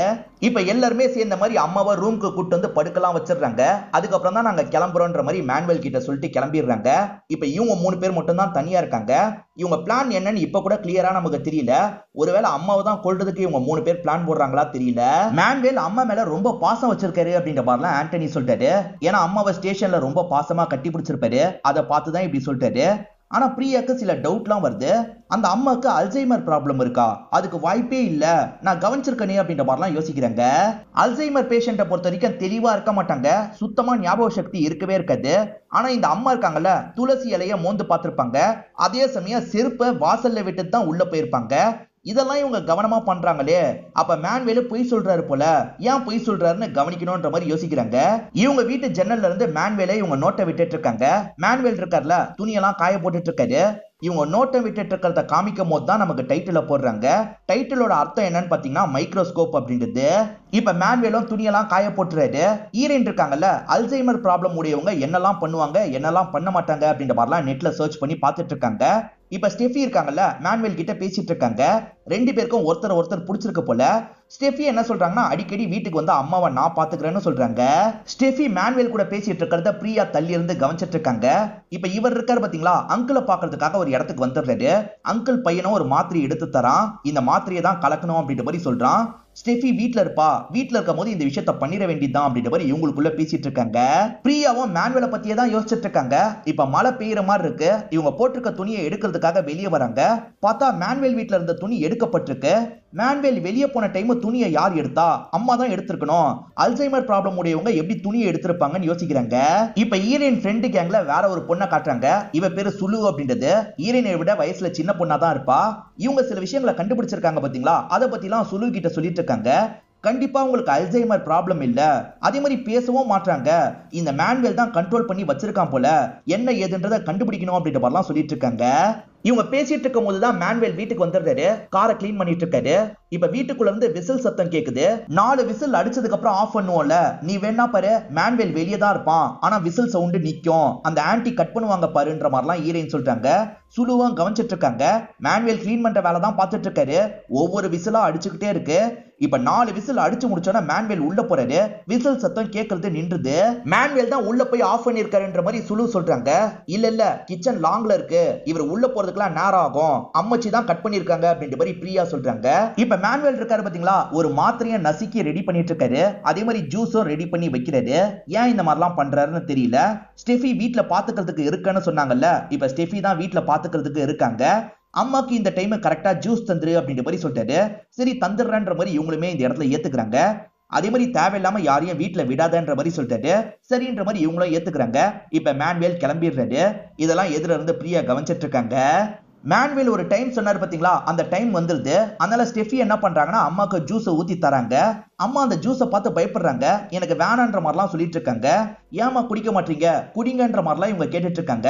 இப்ப எல்லாருமே சேர்ந்த மாதிரி அம்மாவை ரூமுக்கு கூட்டு வந்து படுக்கலாம் வச்சிடுறாங்க. அதுக்கப்புறம் தான் நாங்க கிளம்புறோன்ற மாதிரி மேன்வேல் கிட்ட சொல்லிட்டு கிளம்பிடுறாங்க. இப்ப இவங்க 3 பேர் மட்டும் தான் தனியா இருக்காங்க. இவங்க பிளான் என்னன்னு இப்ப கூட கிளியரா நமக்கு தெரியல. ஒருவேளை அம்மாவை தான் கொல்றதுக்கு இவங்க 3 பேர் பிளான் போடுறாங்களா தெரியல. மேன்வேல் அம்மா மேல ரொம்ப பாசம் வச்சிருக்காரு அப்படின்ற மாதிரிலாம் ஆண்டனி சொல்லிட்டாரு. ஏன்னா அம்மாவை ஸ்டேஷன்ல ரொம்ப பாசமா கட்டி பிடிச்சிருப்பாரு. அதை பார்த்துதான் இப்படி சொல்லிட்டாரு. ஆனா பிரியாக்கு சில டவுட்லாம் வருது. அந்த அம்மாக்கு அல்சைமர் ப்ராப்ளம் இருக்கா, அதுக்கு வாய்ப்பே இல்ல, நான் கவனிச்சிருக்கனே அப்படின்ற மாதிரிலாம் யோசிக்கிறாங்க. அல்சைமர் பேஷண்ட்டை பொறுத்த வரைக்கும் தெளிவா இருக்க மாட்டாங்க, சுத்தமா ஞாபக சக்தி இருக்கவே இருக்காது. ஆனா இந்த அம்மா இருக்காங்கல்ல, துளசி இலைய மோந்து பார்த்திருப்பாங்க. அதே சமயம் செருப்பை வாசல்ல விட்டு தான் உள்ள போயிருப்பாங்க. இதெல்லாம் இவங்க கவனமா பண்றாங்களே, அப்ப மேன்வேலு பொய் சொல்றாரு போல, ஏன் பொய் சொல்றாருன்னு கவனிக்கணும்ன்ற மாதிரி யோசிக்கிறாங்க. இவங்க வீட்டு ஜன்னல்ல இருந்து மேன்வேலை இவங்க நோட்டை விட்டுட்டு இருக்காங்க. மேன்வேல் இருக்கார்ல, துணியெல்லாம் காய போட்டுட்டு இருக்காரு. இவங்க நோட்டை விட்டுட்டு இருக்கிறத காமிக்கும் போது தான் நமக்கு டைட்டில போடுறாங்க. டைட்டிலோட அர்த்தம் என்னன்னு பாத்தீங்கன்னா மைக்ரோஸ்கோப் அப்படின்றது. இப்ப மேன்வேலும் துணியெல்லாம் காய போட்டுறாரு. ஈரன் இருக்காங்கல்ல, அல்சைமர் ப்ராப்ளம் உடையவங்க என்னெல்லாம் பண்ணுவாங்க என்னெல்லாம் பண்ண மாட்டாங்க அப்படின்ற மாதிரிலாம் நெட்ல சர்ச் பண்ணி பார்த்துட்டு இருக்காங்க. இப்ப ஸ்டெஃபி இருக்காங்கல்ல, மேன்வேல் கிட்ட பேசிட்டு இருக்காங்க. 2 பேருக்கும் ஒருத்தர் பிடிச்சிருக்கு போல. ஸ்டெஃபி என்ன சொல்றாங்கன்னா, அடிக்கடி வீட்டுக்கு வந்து அம்மாவை நான் பாத்துக்கிறேன்னு சொல்றாங்க. ஸ்டெஃபி மேன்வேல் கூட பேசிட்டு இருக்கிறத பிரியா தள்ளி இருந்து கவனிச்சிட்டு இருக்காங்க. இப்ப இவர் இருக்காரு பாத்தீங்களா, அங்கிளை பாக்குறதுக்காக ஒரு இடத்துக்கு வந்துடுறாரு. அங்கிள் பையனும் ஒரு மாத்திரை எடுத்து தரான். இந்த மாத்திரையை தான் கலக்கணும் அப்படின்ற மாதிரி சொல்றான். ஸ்டெஃபி வீட்ல இருப்பா, வீட்ல இருக்கும் போது இந்த விஷயத்த பண்ணிட வேண்டியதுதான் அப்படின்ற மாதிரி இவங்களுக்குள்ள பேசிட்டு இருக்காங்க. பிரியாவும் மேன்வேலை பத்தியே தான் யோசிச்சுட்டு இருக்காங்க. இப்ப மழை பெய்யற மாதிரி இருக்கு. இவங்க போட்டிருக்க துணியை எடுக்கிறதுக்காக வெளியே வராங்க. பார்த்தா மேன்வேல் வீட்ல இருந்த துணி எடுக்கப்பட்டிருக்கு. மேன்வேல் வெளியே போன டைம் துணியை யார் எடுத்தா, அம்மா தான் எடுத்திருக்கணும். அல்சைமர் ப்ராப்ளம் உடையவங்க எப்படி துணியை எடுத்திருப்பாங்கன்னு யோசிக்கிறாங்க. இப்ப ஈரன் ஃப்ரெண்டு கேங்ல வேற ஒரு பொண்ணை காட்டுறாங்க. இவ பேரு சுலு அப்படின்றது. ஈரனை விட வயசுல சின்ன பொண்ணா தான் இருப்பா. இவங்க சில விஷயங்களை கண்டுபிடிச்சிருக்காங்க பாத்தீங்களா, அதை பத்தி எல்லாம் சுலு கிட்ட சொல்லிட்டு இருக்காங்க. கண்டிப்பா உங்களுக்கு அல்சைமர் ப்ராப்ளம் இல்ல, அதே மாதிரி பேசவும் மாட்டாங்க, இந்த மேன்வேல் தான் கண்ட்ரோல் பண்ணி வச்சிருக்கான் போல, என்ன ஏதுன்றதை கண்டுபிடிக்கணும் அப்படின்ற மாதிரிலாம் சொல்லிட்டு இருக்காங்க. இவங்க பேசிட்டு இருக்கும் போதுதான் மேன்வேல் வீட்டுக்கு வந்துடுறாரு. காரை கிளீன் பண்ணிட்டு இருக்காரு. இப்ப வீட்டுக்குள்ள இருந்து விசில் சத்தம் கேக்குது. 4 விசில் அடிச்சதுக்கு அப்புறம் ஆஃப் பண்ணுவோம்ல, நீ வேணா பாரு மேன்வேல் வெளியே தான் இருப்பான், ஆனா விசில் சவுண்ட் நிக்கும், அந்த ஆன்ட்டி கட் பண்ணுவாங்க பாருன்ற மாதிரிலாம் ஹீரோயின் சொல்றாங்க. சுலுவும் கவனிச்சிட்டு இருக்காங்க. மேன்வேல் கிளீன் பண்ற வேலை தான் பார்த்துட்டு இருக்காரு. ஒவ்வொரு விசிலா அடிச்சுக்கிட்டே இருக்கு. இப்ப 4 விசில் அடிச்சு முடிச்சோன்னா மேன்வேல் உள்ள போறாரு. விசில் சத்தம் கேட்கறது நின்றுது. மேன்வேல் தான் உள்ள போய் ஆஃப் பண்ணிருக்காருன்ற மாதிரி சுலு சொல்றாங்க. இல்ல கிச்சன் லாங்ல இருக்கு, இவர் உள்ள போறதுக்குலாம் நேரம் ஆகும், அம்மச்சி தான் கட் பண்ணிருக்காங்க அப்படின்ற மாதிரி பிரியா சொல்றாங்க. இப்ப மேன்வேல் இருக்காரு பாத்தீங்களா, ஒரு மாத்திரையை நசுக்கி ரெடி பண்ணிட்டு இருக்காரு. அதே மாதிரி ஜூஸும் ரெடி பண்ணி வைக்கிறாரு. ஏன் இந்த மாதிரிலாம் பண்றாருன்னு தெரியல. ஸ்டெஃபி வீட்டுல பாத்துக்கிறதுக்கு இருக்குன்னு சொன்னாங்கல்ல, இப்ப ஸ்டெஃபி தான் வீட்டுல பாத்துக்கிறதுக்கு இருக்காங்க. அம்மாக்கு இந்த டைம் கரெக்டா ஜூஸ் தந்துரு அப்படின்ற மாதிரி சொல்லிட்டாரு. சரி தந்துடுறன்ற மாதிரி இவங்களுமே இந்த இடத்துல ஏத்துக்கிறாங்க. அதே மாதிரி தேவையில்லாம யாரையும் வீட்டுல விடாதன்ற மாதிரி சொல்லிட்டாரு. சரின்ற மாதிரி இவங்களும் ஏத்துக்கிறாங்க. இப்ப மேன்வேல் கிளம்பிடுறாரு. இதெல்லாம் எதிர இருந்து பிரியா கவனிச்சிட்டு இருக்காங்க. மேன்வேல் ஒரு டைம் சொன்னாரு பாத்தீங்களா, அந்த டைம் வந்துருது. அதனால ஸ்டெஃபி என்ன பண்றாங்கன்னா அம்மாக்கு ஜூஸ் ஊத்தி தராங்க. அம்மா அந்த ஜூஸை பார்த்து பயப்படுறாங்க. எனக்கு வேணான்ற மாதிரிலாம் சொல்லிட்டு இருக்காங்க. ஏமா குடிக்க மாட்டீங்க, குடிங்கன்ற மாதிரிலாம் இவங்க கேட்டுட்டு இருக்காங்க.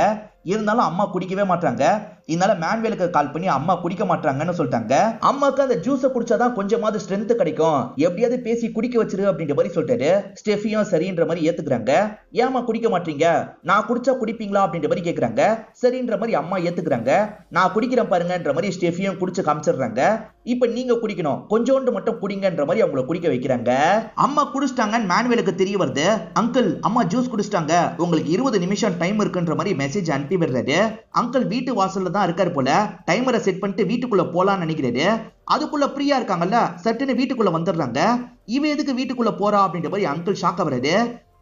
இருந்தாலும் அம்மா குடிக்கவே மாட்டாங்க. இதனால மேன்வேலுக்கு கால் பண்ணி அம்மா குடிக்க மாட்டாங்கன்னு சொல்லிட்டாங்க. அம்மாக்கு அந்த ஜூஸை குடிச்சாதான் கொஞ்சமாவது ஸ்ட்ரென்த் கிடைக்கும், எப்படியாவது பேசி குடிக்க வச்சிரு அப்படின்ற மாதிரி சொல்லிட்டாரு. ஸ்டெஃபியும் சரின்ற மாதிரி ஏத்துக்கிறாங்க. ஏமா குடிக்க மாட்டீங்க, நான் குடிச்சா குடிப்பீங்களா அப்படின்ற மாதிரி கேக்குறாங்க. சரின்ற மாதிரி அம்மா ஏத்துக்கிறாங்க. நான் குடிக்கிறேன் பாருங்கன்ற மாதிரி ஸ்டெஃபியும் குடிச்சு காமிச்சிடுறாங்க. இப்ப நீங்க குடிக்கணும், கொஞ்சோண்டு மட்டும் குடிங்கன்ற மாதிரி அவங்கள குடிக்க வைக்கிறாங்க. அம்மா குடிச்சிட்டாங்கன்னு மேன்வேலுக்கு தெரிய வருது. அங்கிள் அம்மா ஜூஸ் குடிச்சிட்டாங்க, உங்களுக்கு 20 நிமிஷம் டைம் இருக்குன்ற மாதிரி மெசேஜ் அனுப்பி விடுறாரு. அங்கிள் வீட்டு வாசல்ல தான் இருக்காரு போல. டைமரை செட் பண்ணிட்டு வீட்டுக்குள்ள போலான்னு நினைக்கிறாரு. அதுக்குள்ள பிரியா இருக்காங்கல்ல, சட்டுன்னு வீட்டுக்குள்ள வந்துடுறாங்க. இவ எதுக்கு வீட்டுக்குள்ள போறா அப்படின்ற மாதிரி அங்கிள் ஷாக் ஆகுறாரு.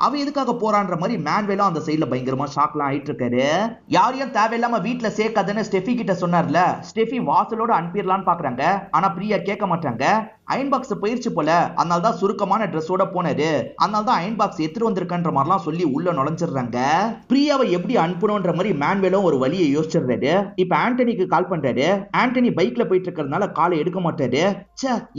அவ எதுக்காக போறான்ற மாதிரி மேன்வேலும் அந்த சைடுல பயங்கரமா ஷாக்லாம் ஆயிட்டு இருக்காரு. யாரையும் தேவையில்லாம வீட்டுல சேர்க்காதுன்னு ஸ்டெஃபி கிட்ட சொன்னார்ல, ஸ்டெஃபி வாசலோட அனுப்பிடலான்னு பாக்குறாங்க. ஆனா பிரியா கேட்க மாட்டாங்க. அயன் பாக்ஸ் போயிருச்சு போல, அதனாலதான் சுருக்கமான ட்ரெஸ்ஸோட போனாரு, அதனாலதான் அயன் பாக்ஸ் எடுத்துட்டு வந்திருக்கன்ற மாதிரிலாம் சொல்லி உள்ள நுழைஞ்சிடுறாங்க. பிரியாவை எப்படி அனுப்பணும்ன்ற மாதிரி மேன்வேலும் ஒரு வழியை யோசிச்சிடுறாரு. இப்ப ஆண்டனிக்கு கால் பண்றாரு. ஆண்டனி பைக்ல போயிட்டு இருக்கிறதுனால காலை எடுக்க மாட்டாரு.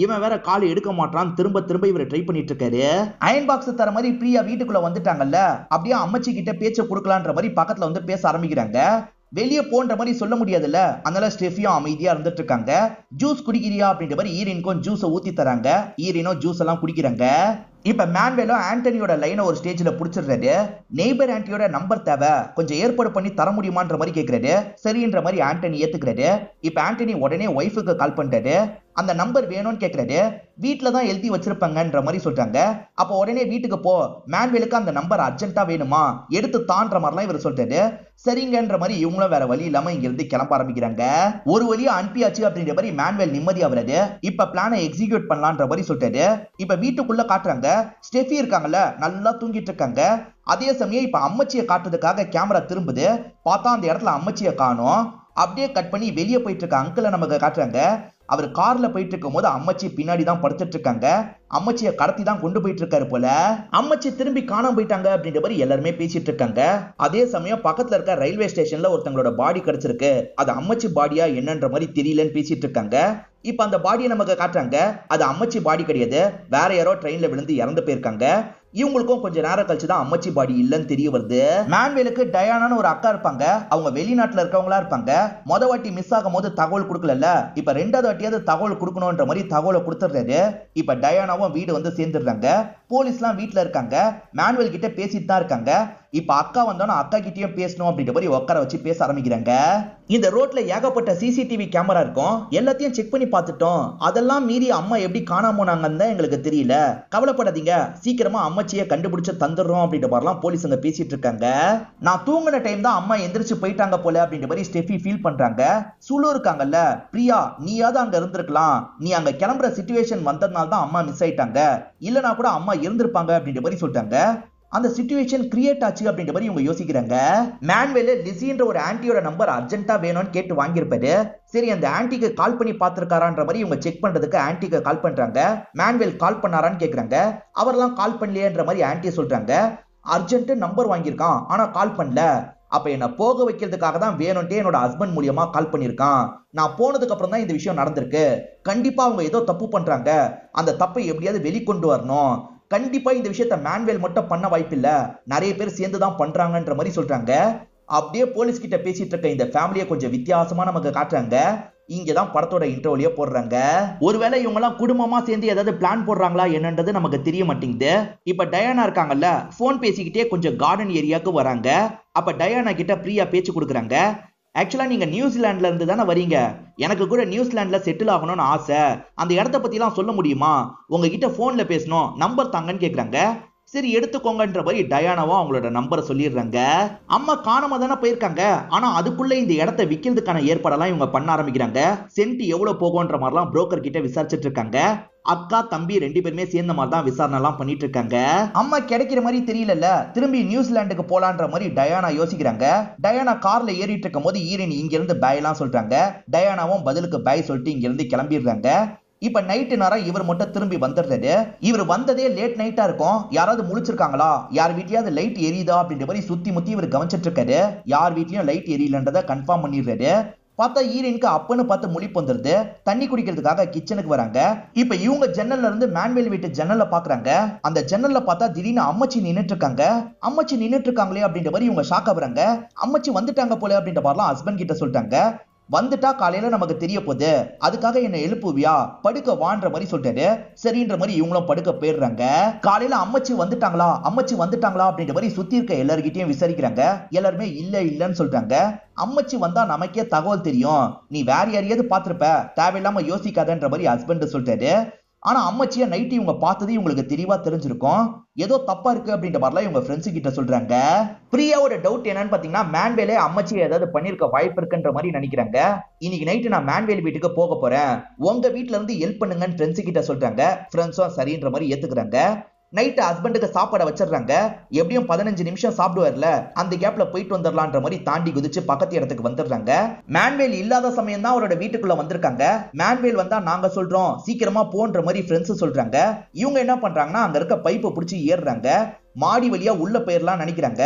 இவன் வேற காலை எடுக்க மாட்டான், திரும்ப திரும்ப இவரை ட்ரை பண்ணிட்டு இருக்காரு. அயன் பாக்ஸ் தர மாதிரி பிரியா வீட்டுக்குள்ள வந்துட்டாங்கல்ல, அப்படியே அம்மச்சி கிட்ட பேச்ச கொடுக்கலான்ற மாதிரி பக்கத்துல வந்து பேச ஆரம்பிக்கிறாங்க. வெளியே போன்ற மாதிரி சொல்ல முடியாதுல்ல, அதனால ஸ்டெஃபியும் அமைதியா இருந்துட்டு இருக்காங்க. ஜூஸ் குடிக்கிறியா அப்படின்ற மாதிரி ஈரினுக்கும் ஜூஸை ஊத்தி தராங்க. ஈரினும் ஜூஸ் எல்லாம் குடிக்கிறாங்க. இப்ப மேன்வேலும் ஆண்டனியோட லைனை ஒரு ஸ்டேஜ்ல புடிச்சிடுறாரு. நெய்பர் ஆண்டியோட நம்பர் தேவை, கொஞ்சம் ஏற்பாடு பண்ணி தர முடியுமான்ற மாதிரி கேட்கிறாரு. சரின்ற மாதிரி ஆண்டனி ஏத்துக்கிறாரு. இப்ப ஆண்டனி உடனே ஒய்ஃபுக்கு கால் பண்றாரு. அந்த நம்பர் வேணும்னு கேட்கிறாரு. வீட்டுல தான் எழுதி வச்சிருப்பாங்கன்ற மாதிரி சொல்றாங்க. அப்ப உடனே வீட்டுக்கு போ, மேன்வேலுக்கு அந்த நம்பர் அர்ஜென்ட்டா வேணுமா, எடுத்து தான்ற மாதிரிலாம் இவர் சொல்றாரு. சரிங்கன்ற மாதிரி இவங்களும் வேற வழி இல்லாம இங்க இருந்து கிளம்ப ஆரம்பிக்கிறாங்க. ஒரு வழியா அனுப்பியாச்சு அப்படின்ற மாதிரி மேன்வேல் நிம்மதி ஆகுறாரு. இப்ப பிளானை எக்ஸிக்யூட் பண்ணலான்ற மாதிரி சொல்றாரு. இப்ப வீட்டுக்குள்ள காட்டுறாங்க. ஸ்டெஃபி இருக்காங்கல்ல, நல்லா தூங்கிட்டு இருக்காங்க. அதே சமயம் இப்ப அம்மச்சியை காட்டுறதுக்காக கேமரா திரும்புது. பார்த்தா அந்த இடத்துல அம்மச்சியை காணோம். அப்படியே கட் பண்ணி வெளியே போயிட்டு இருக்க அங்கிளை நமக்கு காட்டுறாங்க. அவர் கார்ல போயிட்டு இருக்கும் போது அம்மச்சி பின்னாடி தான் படுத்துட்டு இருக்காங்க. அம்மச்சியை கடத்தி தான் கொண்டு போயிட்டு இருக்காரு போல. அம்மச்சி திரும்பி காணாம போயிட்டாங்க அப்படின்ற மாதிரி எல்லாருமே பேசிட்டு இருக்காங்க. அதே சமயம் பக்கத்துல இருக்க ரயில்வே ஸ்டேஷன்ல ஒருத்தங்களோட பாடி கிடைச்சிருக்கு. அது அம்மச்சி பாடியா என்னன்ற மாதிரி தெரியலன்னு பேசிட்டு இருக்காங்க. இப்ப அந்த பாடியை நமக்கு காட்டுறாங்க. அது அம்மச்சி பாடி கிடையாது, வேற யாரோ ட்ரெயின்ல விழுந்து இறந்து போயிருக்காங்க. இவங்களுக்கும் கொஞ்ச நேரம் கழிச்சு தான் அம்மச்சி பாடி இல்லன்னு தெரிய வருது. மேன்வேலுக்கு டயானான்னு ஒரு அக்கா இருப்பாங்க. அவங்க வெளிநாட்டுல இருக்கவங்களா இருப்பாங்க. மொத வாட்டி மிஸ் ஆகும் போது தகவல் கொடுக்கல, இப்ப ரெண்டாவது வாட்டியாவது தகவல் கொடுக்கணும்ன்ற மாதிரி தகவலை கொடுத்துடுறாரு. இப்ப டயானாவும் வீடு வந்து சேர்ந்துடுறாங்க. போலீஸ்லாம் வீட்டுல இருக்காங்க. மேன்வேல் கிட்ட பேசிட்டு தான் இருக்காங்க. இப்ப அக்கா வந்தோன்னா அக்கா கிட்டயும் பேசணும் அப்படின்ற மாதிரி உட்கார வச்சு பேச ஆரம்பிக்கிறாங்க. இந்த ரோட்ல ஏகப்பட்ட சிசிடிவி கேமரா இருக்கும், எல்லாத்தையும் செக் பண்ணி பார்த்துட்டோம். அதெல்லாம் மீறி அம்மா எப்படி காணாம போனாங்கன்னு எங்களுக்கு தெரியல, கவலைப்படாதீங்க, சீக்கிரமா அம்மச்சியை கண்டுபிடிச்சு தந்துடுறோம் அப்படின்ற மாதிரிலாம் போலீஸுங்க பேசிட்டு இருக்காங்க. நான் தூங்கின டைம் தான் அம்மா எந்திரிச்சு போயிட்டாங்க போல அப்படின்ற மாதிரி ஸ்டெஃபி ஃபீல் பண்றாங்க. சுலு இருக்காங்கல்ல, பிரியா நீயாவது அங்க இருந்திருக்கலாம், நீ அங்க கிளம்புற சிச்சுவேஷன் வந்ததுனால தான் அம்மா மிஸ் ஆயிட்டாங்க, இல்லனா கூட அம்மா இருந்திருப்பாங்க அப்படின்ற மாதிரி சொல்லிட்டாங்க. அந்த சிச்சுவேஷன் கிரியேட் ஆச்சு அப்படின்ற மாதிரி இவங்க யோசிக்கிறாங்க. மேன்வேல் லிசின்ற ஒரு ஆன்ட்டியோட நம்பர் அர்ஜென்ட்டா வேணும்னு கேட்டு வாங்கியிருப்பாரு. சரி அந்த ஆன்ட்டிக்கு கால் பண்ணி பார்த்திருக்காரான்ற மாதிரி இவங்க செக் பண்றதுக்கு ஆன்ட்டிக்கு கால் பண்றாங்க. மேன்வேல் கால் பண்ணாரான்னு கேக்குறாங்க. அவரெல்லாம் கால் பண்ணலையேன்ற மாதிரி ஆன்ட்டி சொல்றாங்க. அர்ஜென்ட் நம்பர் வாங்கியிருக்கான், ஆனா கால் பண்ணல. அப்ப என்ன போக வைக்கிறதுக்காக தான் வேணும்ட்டே என்னோட ஹஸ்பண்ட் மூலியமா கால் பண்ணியிருக்கான். நான் போனதுக்கு அப்புறம் தான் இந்த விஷயம் நடந்திருக்கு. கண்டிப்பா அவங்க ஏதோ தப்பு பண்றாங்க, அந்த தப்பை எப்படியாவது வெளிக்கொண்டு வரணும். கண்டிப்பா இந்த விஷயத்த மேன்வேல் மட்டும் பண்ண வாய்ப்பில்ல, நிறைய பேர் சேர்ந்து தான் பண்றாங்கன்ற மாதிரி சொல்றாங்க. அப்படியே போலீஸ் கிட்ட பேசிட்டு இருக்க இந்த ஃபேமிலியை கொஞ்சம் வித்தியாசமா நமக்கு காட்டுறாங்க. இங்கதான் படத்தோட இன்ட்ரோலயே போடுறாங்க. ஒருவேளை இவங்க எல்லாம் குடும்பமா சேர்ந்து ஏதாவது பிளான் போடுறாங்களா என்னன்றது நமக்கு தெரிய மாட்டேங்குது. இப்ப டயானா இருக்காங்கல்ல, போன் பேசிக்கிட்டே கொஞ்சம் கார்டன் ஏரியாவுக்கு வராங்க. அப்ப டயானா கிட்ட பிரியா பேச்சு கொடுக்குறாங்க. ஆக்சுவலா நீங்க நியூசிலாந்துல இருந்து தானே வரீங்க, எனக்கு கூட நியூசிலாந்துல செட்டில் ஆகணும்னு ஆசை, அந்த இடத்த பத்தி எல்லாம் சொல்ல முடியுமா, உங்ககிட்ட போன்ல பேசணும், நம்பர் தாங்கன்னு கேக்குறாங்க. சரி எடுத்துக்கோங்கன்ற மாதிரி டயானாவும் அவங்களோட நம்பரை சொல்லிடுறாங்க. அம்மா காணாம தானே போயிருக்காங்க, ஆனா அதுக்குள்ள இந்த இடத்தை விற்கிறதுக்கான ஏற்பாடெல்லாம் இவங்க பண்ண ஆரம்பிக்கிறாங்க. சென்ட் எவ்வளவு போகும்ன்ற மாதிரிலாம் புரோக்கர் கிட்ட விசாரிச்சுட்டு இருக்காங்க. அக்கா தம்பி 2 பேருமே சேர்ந்த மாதிரி தான் விசாரணை எல்லாம் பண்ணிட்டு இருக்காங்க. அம்மா கிடைக்கிற மாதிரி தெரியல, திரும்பி நியூசிலாந்துக்கு போலான்ற மாதிரி டயானா யோசிக்கிறாங்க. டயானா கார்ல ஏறிட்டு இருக்கும் போது ஈரன் இங்க இருந்து பை எல்லாம் சொல்றாங்க. டயானாவும் பதிலுக்கு பை சொல்லிட்டு இங்க இருந்து கிளம்பிடுறாங்க. இப்ப நைட்டு நேரம் இவர் மட்டும் திரும்பி வந்துடுறாரு. இவர் வந்ததே லேட் நைட்டா இருக்கும். யாராவது முழிச்சிருக்காங்களா, யார் வீட்லயாவது லைட் எரியுதா அப்படின்ற மாதிரி சுத்தி முத்தி இவர் கவனிச்சிட்டு இருக்காரு. யார் வீட்லயும் லைட் எரியலன்றதை கன்ஃபார்ம் பண்ணிடுறாரு. பார்த்தா ஈரனுக்கு அப்பன்னு பார்த்து முழிப்பு வந்துருது. தண்ணி குடிக்கிறதுக்காக கிச்சனுக்கு வராங்க. இப்ப இவங்க ஜன்னல்ல இருந்து மேன்வேல் வீட்டு ஜன்னல்ல பாக்குறாங்க. அந்த ஜன்னல்ல பார்த்தா திடீர்னு அம்மச்சி நின்னுட்டு இருக்காங்க. அம்மச்சி நின்னுட்டு இருக்காங்களே அப்படின்ற மாதிரி இவங்க ஷாக் ஆகுறாங்க. அம்மச்சி வந்துட்டாங்க போல அப்படின்ற மாதிரிலாம் ஹஸ்பண்ட் கிட்ட சொல்லிட்டாங்க. வந்துட்டா காலையில நமக்கு தெரிய போகுது, அதுக்காக என்ன எழுப்புவியா, படுக்க வான்ற மாதிரி சொல்லிட்டாரு. சரின்ற மாதிரி இவங்களும் படுக்க போயிடுறாங்க. காலையில அம்மச்சி வந்துட்டாங்களா அம்மச்சி வந்துட்டாங்களா அப்படின்ற மாதிரி சுத்தி இருக்க எல்லார்கிட்டயும் விசாரிக்கிறாங்க. எல்லாருமே இல்ல இல்லன்னு சொல்றாங்க. அம்மச்சி வந்தா நமக்கே தகவல் தெரியும், நீ வேற யாரையாவது பாத்திருப்ப, தேவையில்லாம யோசிக்காதன்ற மாதிரி ஹஸ்பண்ட் சொல்லிட்டாரு. ஆனா அம்மச்சியா நைட்டு இவங்க பார்த்தது இவங்களுக்கு தெளிவா தெரிஞ்சிருக்கும். ஏதோ தப்பா இருக்கு அப்படின்ற மாதிரிலாம் இவங்க ஃப்ரெண்ட்ஸ் கிட்ட சொல்றாங்க. பிரியாவோட டவுட் என்னன்னு பாத்தீங்கன்னா, மேன்வேலே அம்மச்சி ஏதாவது பண்ணிருக்க வாய்ப்பு இருக்குன்ற மாதிரி நினைக்கிறாங்க. இன்னைக்கு நைட்டு நான் மேன்வேல் வீட்டுக்கு போக போறேன், உங்க வீட்டுல இருந்து ஹெல்ப் பண்ணுங்கன்னு ஃப்ரெண்ட்ஸ் கிட்ட சொல்றாங்க. ஃப்ரெண்ட்ஸும் சரின்ற மாதிரி ஏத்துக்கிறாங்க. நைட்டு ஹஸ்பண்டுக்கு சாப்பாடை வச்சிடறாங்க. எப்படியும் 15 நிமிஷம் சாப்பிடுவார்ல, அந்த கேப்ல போயிட்டு வந்துடலான்ற மாதிரி தாண்டி குதிச்சு பக்கத்து இடத்துக்கு வந்துடுறாங்க. மேன்வேல் இல்லாத சமயம் தான் அவரோட வீட்டுக்குள்ள வந்திருக்காங்க. மேன்வேல் வந்தா நாங்க சொல்றோம் சீக்கிரமா போன்ற மாதிரி ஃப்ரெண்ட்ஸ் சொல்றாங்க. இவங்க என்ன பண்றாங்கன்னா, அங்க இருக்க பைப்பை பிடிச்சி ஏறுறாங்க. மாடி வழியா உள்ள போயிடலாம் நினைக்கிறாங்க.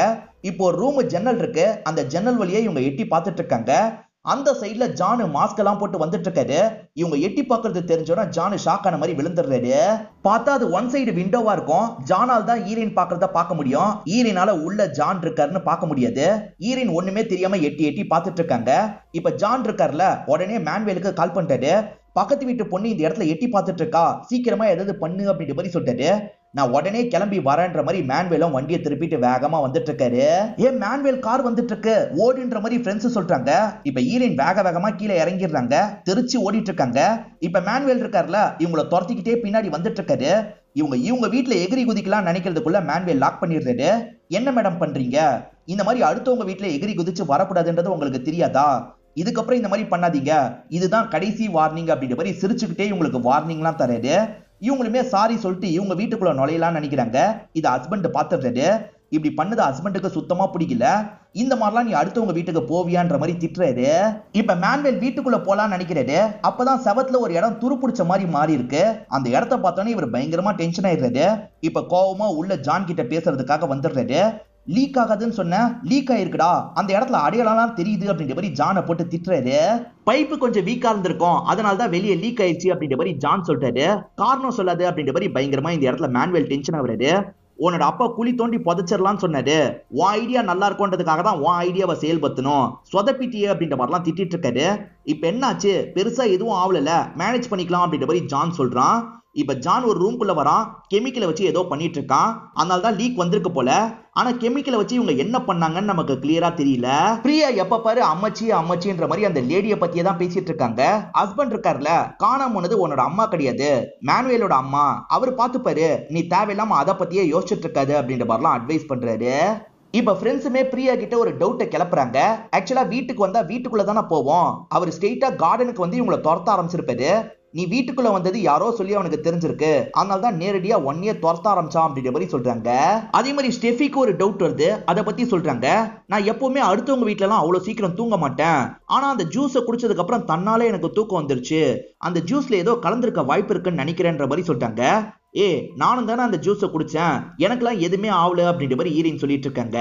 இப்போ ரூம் ஜன்னல் இருக்கு, அந்த ஜன்னல் வழியா இவங்க எட்டி பார்த்துட்டு இருக்காங்க. அந்த சைடுல ஜானு மாஸ்க் எல்லாம் போட்டு வந்துட்டு இருக்காரு. இவங்க எட்டி பாக்குறது தெரிஞ்சோன்னா ஜானு ஷாக் ஆன மாதிரி விழுந்துடுறாரு. பார்த்தா அது ஒன் சைடு விண்டோவா இருக்கும். ஜானால் தான் ஈரின் பாக்குறத பார்க்க முடியும். ஈரினால உள்ள ஜான் இருக்காருன்னு பார்க்க முடியாது. ஈரின் ஒண்ணுமே தெரியாம எட்டி எட்டி பார்த்துட்டு இருக்காங்க. இப்ப ஜான் இருக்காருல, உடனே மேன்வேலுக்கு கால் பண்ணிட்டாரு. பக்கத்து வீட்டு பொண்ணு இந்த இடத்துல எட்டி பார்த்துட்டு இருக்கா, சீக்கிரமா ஏதாவது பண்ணு அப்படின்ற மாதிரி சொல்லிட்டாரு. நான் உடனே கிளம்பி வரேன்ற மாதிரி மேன்வேலும் வண்டியை திருப்பிட்டு வேகமா வந்துட்டு இருக்காரு. ஏன் மேன்வேல் கார் வந்துட்டு இருக்கு ஓடுன்ற மாதிரி ஃப்ரெண்ட்ஸ் சொல்றாங்க. இப்ப ஈரின் வேக வேகமா கீழே இறங்கிடுறாங்க. தெரிச்சு ஓடிட்டு இருக்காங்க. இப்ப மேன்வேல் இருக்காருல, இவங்கள துரத்திக்கிட்டே பின்னாடி வந்துட்டு இருக்காரு. இவங்க வீட்டுல எகிரி குதிக்கலாம் நினைக்கிறதுக்குள்ள மேன்வேல் லாக் பண்ணிடுறாரு. என்ன மேடம் பண்றீங்க, இந்த மாதிரி அடுத்தவங்க வீட்டுல எகிரி குதிச்சு வரக்கூடாதுன்றது உங்களுக்கு தெரியாதா, இதுக்கப்புறம் இந்த மாதிரி பண்ணாதீங்க, இதுதான் கடைசி வார்னிங் அப்படின்ற மாதிரி சிரிச்சுக்கிட்டே இவங்களுக்கு வார்னிங்லாம் தராரு. இவங்களுமே சாரி சொல்லிட்டு இவங்க வீட்டுக்குள்ள நுழையலாம்னு நினைக்கிறாங்க. இதை ஹஸ்பண்ட் பார்த்துடுறாரு. இப்படி பண்ணது ஹஸ்பண்டுக்கு சுத்தமா பிடிக்கல. இந்த மாதிரிலாம் நீ அடுத்தவங்க வீட்டுக்கு போவியான்ற மாதிரி திட்டுறாரு. இப்ப மேன்வேல் வீட்டுக்குள்ள போலான்னு நினைக்கிறாரு. அப்பதான் செவத்துல ஒரு இடம் துருப்பிடிச்ச மாதிரி மாறி இருக்கு. அந்த இடத்த பார்த்தோன்னே இவர் பயங்கரமா டென்ஷன் ஆயிடுறாரு. இப்ப கோவமா உள்ள ஜான் கிட்ட பேசுறதுக்காக வந்துடுறாரு. லீக் ஆகாதுன்னு சொன்ன, லீக் ஆயிருக்குடா, அந்த இடத்துல அடையாளம் தெரியுது அப்படின்ற மாதிரி ஜானை போட்டு திட்டுறாரு. பைப்பு கொஞ்சம் வீக்கா இருந்திருக்கும், அதனாலதான் வெளியே லீக் ஆயிடுச்சு அப்படின்ற மாதிரி ஜான் சொல்றாரு. காரணம் சொல்லாது அப்படின்ற மாதிரி பயங்கரமா இந்த இடத்துல மேன்வேல் டென்ஷன் ஆகுறாரு. உன்னோட அப்பா குழி தோண்டி புதைச்சிடலாம்னு சொன்னாரு, உன் ஐடியா நல்லா இருக்கும்ன்றதுக்காக தான் உன் ஐடியாவை செயல்படுத்தணும், சொதப்பிட்டியே அப்படின்ற மாதிரிலாம் திட்டிட்டு இருக்காரு. இப்ப என்னாச்சு, பெருசா எதுவும் ஆகல, மேனேஜ் பண்ணிக்கலாம் அப்படின்ற மாதிரி ஜான் சொல்றான். இப்ப ஜான் ஒரு ரூம்குள்ள வரான். கெமிக்கலை வச்சு ஏதோ பண்ணிட்டு இருக்கான். அதனால தான் லீக் வந்திருக்கு போல. ஆனா கெமிக்கலை வச்சு இவங்க என்ன பண்ணாங்கன்னு நமக்கு கிளியரா தெரியல. பிரியா எப்ப பாரு அம்மச்சி அம்மச்சின்ற மாதிரி அந்த லேடிய பத்தியே தான் பேசிட்டு இருக்காங்க. ஹஸ்பண்ட் இருக்காருல, காணாம போனது உன்னோட அம்மா கிடையாது, மேனுவேலோட அம்மா, அவரு பாத்துப்பாரு, நீ தேவையில்லாம அதை பத்தியே யோசிச்சுட்டு இருக்காது அப்படின்ற மாதிரிலாம் அட்வைஸ் பண்றாரு. இப்ப ஃப்ரெண்ட்ஸுமே பிரியா கிட்ட ஒரு டவுட்டை கிளப்புறாங்க. ஆக்சுவலா வீட்டுக்கு வந்தா வீட்டுக்குள்ள தானே போவோம், அவர் ஸ்ட்ரெயிட்டா கார்டனுக்கு வந்து இவங்களை துரத்த ஆரம்பிச்சிருப்பாரு. நீ வீட்டுக்குள்ள வந்தது யாரோ சொல்லி அவனுக்கு தெரிஞ்சிருக்கு, அதனால தான் நேரடியா 1 இயர் துரத்த ஆரம்பிச்சான் அப்படின்ற மாதிரி சொல்றாங்க. அதே மாதிரி ஸ்டெஃபிக்கு ஒரு டவுட் வருது, அதை பத்தி சொல்றாங்க. நான் எப்பவுமே அடுத்தவங்க வீட்டுல எல்லாம் அவ்வளவு சீக்கிரம் தூங்க மாட்டேன், ஆனா அந்த ஜூஸை குடிச்சதுக்கு அப்புறம் தன்னாலே எனக்கு தூக்கம் வந்துருச்சு, அந்த ஜூஸ்ல ஏதோ கலந்திருக்க வாய்ப்பு இருக்குன்னு நினைக்கிறேன்ற மாதிரி சொல்லிட்டாங்க. நானும் தானே அந்த ஜூஸை குடிச்சேன், எனக்கெல்லாம் எதுவுமே ஆகல அப்படின்ற மாதிரி ஈரின் சொல்லிட்டு இருக்காங்க.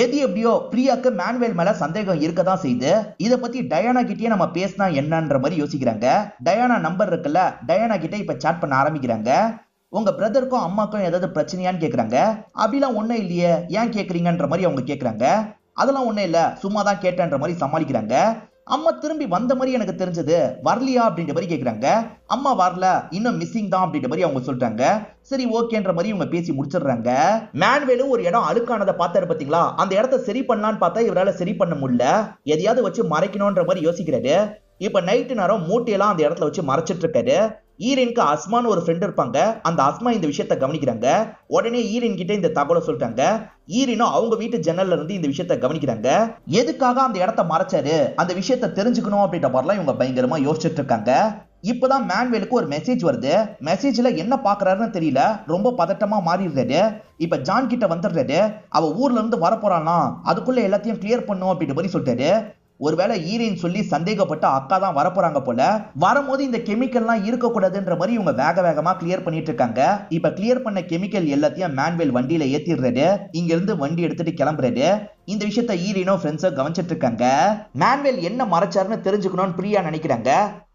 எது எப்படியோ பிரியாக்கு மேன்வேல் மேல சந்தேகம் இருக்கதான் செய்யுது. இத பத்தி டயானா கிட்டே நம்ம பேசினா என்னன்ற மாதிரி யோசிக்கிறாங்க. டயானா நம்பர் இருக்குல்ல, டயானா கிட்ட இப்ப சாட் பண்ண ஆரம்பிக்கிறாங்க. உங்க பிரதருக்கும் அம்மாக்கும் ஏதாவது பிரச்சனையான்னு கேக்குறாங்க. அப்படிலாம் ஒண்ணும் இல்லையே, ஏன் கேக்குறீங்கன்ற மாதிரி அவங்க கேக்குறாங்க. அதெல்லாம் ஒண்ணும் இல்ல, சும்மா தான் கேட்டேன்ற மாதிரி சமாளிக்கிறாங்க. அம்மா திரும்பி வந்த மாதிரி எனக்கு தெரிஞ்சது, வரலையா அப்படின்ற மாதிரி கேக்குறாங்க. அம்மா வரல, இன்னும் மிஸ்ஸிங் தான் அப்படின்ற மாதிரி அவங்க சொல்றாங்க. சரி ஓகேன்ற மாதிரி இவங்க பேசி முடிச்சிடுறாங்க. மேன்வேலும் ஒரு இடம் அழுக்கானதை பார்த்தாரு பாத்தீங்களா, அந்த இடத்த சரி பண்ணலான்னு பார்த்தா இவரால சரி பண்ண முடியல. எதையாவது வச்சு மறைக்கணும்ன்ற மாதிரி யோசிக்கிறாரு. இப்ப நைட்டு நேரம் மூட்டையெல்லாம் அந்த இடத்துல வச்சு மறைச்சிட்டு இருக்காரு. ஈரினுக்கு அஸ்மான்னு ஒரு ஃப்ரெண்ட் இருப்பாங்க. அந்த அஸ்மா இந்த விஷயத்த கவனிக்கிறாங்க. உடனே ஈரின் கிட்ட இந்த தகவலை சொல்லிட்டாங்க. ஈரினும் அவங்க வீட்டு ஜன்னல்ல இருந்து இந்த விஷயத்த கவனிக்கிறாங்க. எதுக்காக அந்த இடத்த மறைச்சாரு, அந்த விஷயத்த தெரிஞ்சுக்கணும் அப்படின்ற மாதிரிலாம் இவங்க பயங்கரமா யோசிச்சுட்டு இருக்காங்க. இப்பதான் மேன்வேலுக்கு ஒரு மெசேஜ் வருது. மெசேஜ்ல என்ன பாக்குறாருன்னு தெரியல, ரொம்ப பதட்டமா மாறிடுறாரு. இப்ப ஜான் கிட்ட வந்துடுறாரு. அவ ஊர்ல இருந்து வரப்போறானா, அதுக்குள்ள எல்லாத்தையும் கிளியர் பண்ணும் அப்படின்ற மாதிரி சொல்லிட்டாரு. ஒருவேளை ஈரின் சொல்லி சந்தேகப்பட்ட அக்கா தான் வரப்போறாங்க போல. வரும்போது இந்த கெமிக்கல்லாம் இருக்கக்கூடாதுன்ற மாதிரி இவங்க வேக வேகமா கிளியர் பண்ணிட்டு இருக்காங்க. இப்ப கிளியர் பண்ண கெமிக்கல் எல்லாத்தையும் மேன்வேல் வண்டியில ஏத்திடுறாரு. இங்க இருந்து வண்டி எடுத்துட்டு கிளம்புறாரு. இந்த விஷயத்த ஈரினோ ஃப்ரெண்ட்ஸோ கவனிச்சிட்டு இருக்காங்க. மேன்வேல் என்ன மறைச்சாருன்னு தெரிஞ்சுக்கணும்னு பிரியா நினைக்கிறாங்க.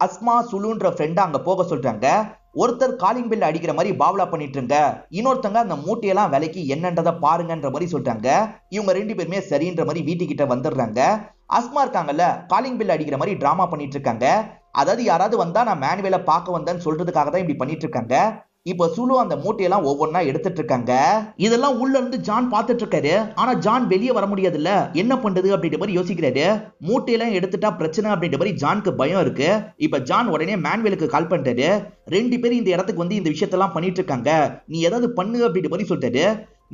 அஸ்மா சுலுன்ற ஃப்ரெண்ட் அங்க போக சொல்றாங்க. ஒருத்தர் காலிங் பெல் அடிக்கிற மாதிரி பாவலா பண்ணிட்டு இருங்க, இன்னொருத்தங்க அந்த மூட்டையெல்லாம் விலைக்கு என்னன்றதை பாருங்கன்ற மாதிரி சொல்றாங்க. இவங்க ரெண்டு பேருமே சரின்ற மாதிரி வீட்டுக்கிட்ட வந்துடுறாங்க. அஸ்மா இருக்காங்கல்ல, காலிங் பெல் அடிக்கிற மாதிரி டிராமா பண்ணிட்டு இருக்காங்க. அதாவது யாராவது வந்தா நான் மேனுவேல பார்க்க வந்தேன்னு சொல்றதுக்காக தான் இப்படி பண்ணிட்டு இருக்காங்க. இப்ப சுலு அந்த மூட்டையெல்லாம் ஒவ்வொன்னா எடுத்துட்டு இருக்காங்க. இதெல்லாம் உள்ள இருந்து ஜான் பார்த்துட்டு இருக்காரு. ஆனா ஜான் வெளியே வர முடியாதுல்ல, என்ன பண்றது அப்படின்ற மாதிரி யோசிக்கிறாரு. மூட்டையெல்லாம் எடுத்துட்டா பிரச்சனை அப்படின்ற மாதிரி ஜானுக்கு பயம் இருக்கு. இப்ப ஜான் உடனே மேன்வேலுக்கு கால் பண்றாரு. ரெண்டு பேரும் இந்த இடத்துக்கு வந்து இந்த விஷயத்தெல்லாம் பண்ணிட்டு இருக்காங்க, நீ ஏதாவது பண்ணு அப்படின்ற மாதிரி சொல்லிட்டாரு.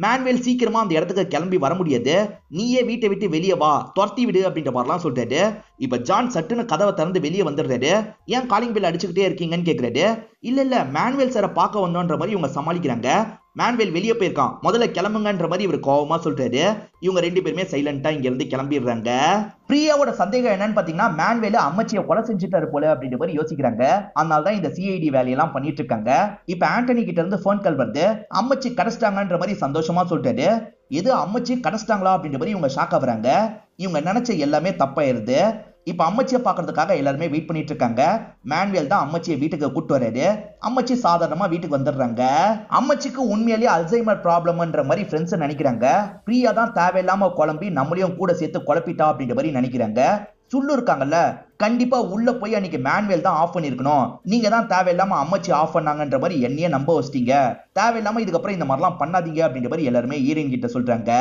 மேன்வேல் சீக்கிரமா அந்த இடத்துக்கு கிளம்பி வர முடியாது, நீயே வீட்டை விட்டு வெளியே வா, துரத்தி விடு அப்படின்ற மாதிரிலாம் சொல்றாரு. இப்ப ஜான் சட்டுன்னு கதவை திறந்து வெளியே வந்துடுறாரு. ஏன் காலிங் பெல் அடிச்சுக்கிட்டே இருக்கீங்கன்னு கேக்குறாரு. இல்ல மேன்வேல் சாரை பார்க்க வந்தோன்ற மாதிரி இவங்க சமாளிக்கிறாங்க. மேன்வேல் வெளியே போயிருக்கான், முதல்ல கிளம்புங்கன்ற மாதிரி இவர் கோவமா சொல்றாரு. இவங்க ரெண்டு பேருமே சைலண்டா இங்க இருந்து கிளம்பிடுறாங்க. பிரியாவோட சந்தேகம் என்னன்னு பாத்தீங்கன்னா, மேன்வேல அம்மச்சியை கொலை செஞ்சுட்டாரு போல அப்படின்ற மாதிரி யோசிக்கிறாங்க. அதனாலதான் இந்த சிஐடி வேலையெல்லாம் பண்ணிட்டு இருக்காங்க. இப்ப ஆண்டனி கிட்ட இருந்து போன் கால் வருது. அம்மச்சி கடைச்சிட்டாங்கன்ற மாதிரி சந்தோஷமா சொல்லிட்டாரு. எது அம்மச்சி கடைச்சிட்டாங்களா அப்படின்ற மாதிரி இவங்க ஷாக் ஆகுறாங்க. இவங்க நினைச்ச எல்லாமே தப்பாயிருது. இப்ப அம்மச்சியை பாக்குறதுக்காக எல்லாருமே வெயிட் பண்ணிட்டு இருக்காங்க. மேன்வேல் தான் அம்மச்சியை வீட்டுக்கு கூட்டு வராரு. அம்மச்சி சாதாரணமா வீட்டுக்கு வந்துடுறாங்க. அம்மச்சிக்கு உண்மையிலேயே அல்சைமர் ப்ராப்ளம்ன்ற மாதிரி ஃப்ரெண்ட்ஸ் நினைக்கிறாங்க. பிரியா தான் தேவையில்லாம குழம்பி நம்மளையும் கூட சேர்த்து குழப்பிட்டா அப்படின்ற மாதிரி நினைக்கிறாங்க. சுல்லு இருக்காங்கல்ல, கண்டிப்பா உள்ள போய் அன்னைக்கு மேன்வேல் தான் ஆஃப் பண்ணிருக்கணும், நீங்க தான் தேவையில்லாம அம்மச்சி ஆஃப் பண்ணாங்கன்ற மாதிரி என்னையே நம்ப வச்சிட்டீங்க, தேவையில்லாம இதுக்கப்புறம் இந்த மாதிரிலாம் பண்ணாதீங்க அப்படின்ற மாதிரி எல்லாருமே ஈரின் கிட்ட சொல்றாங்க.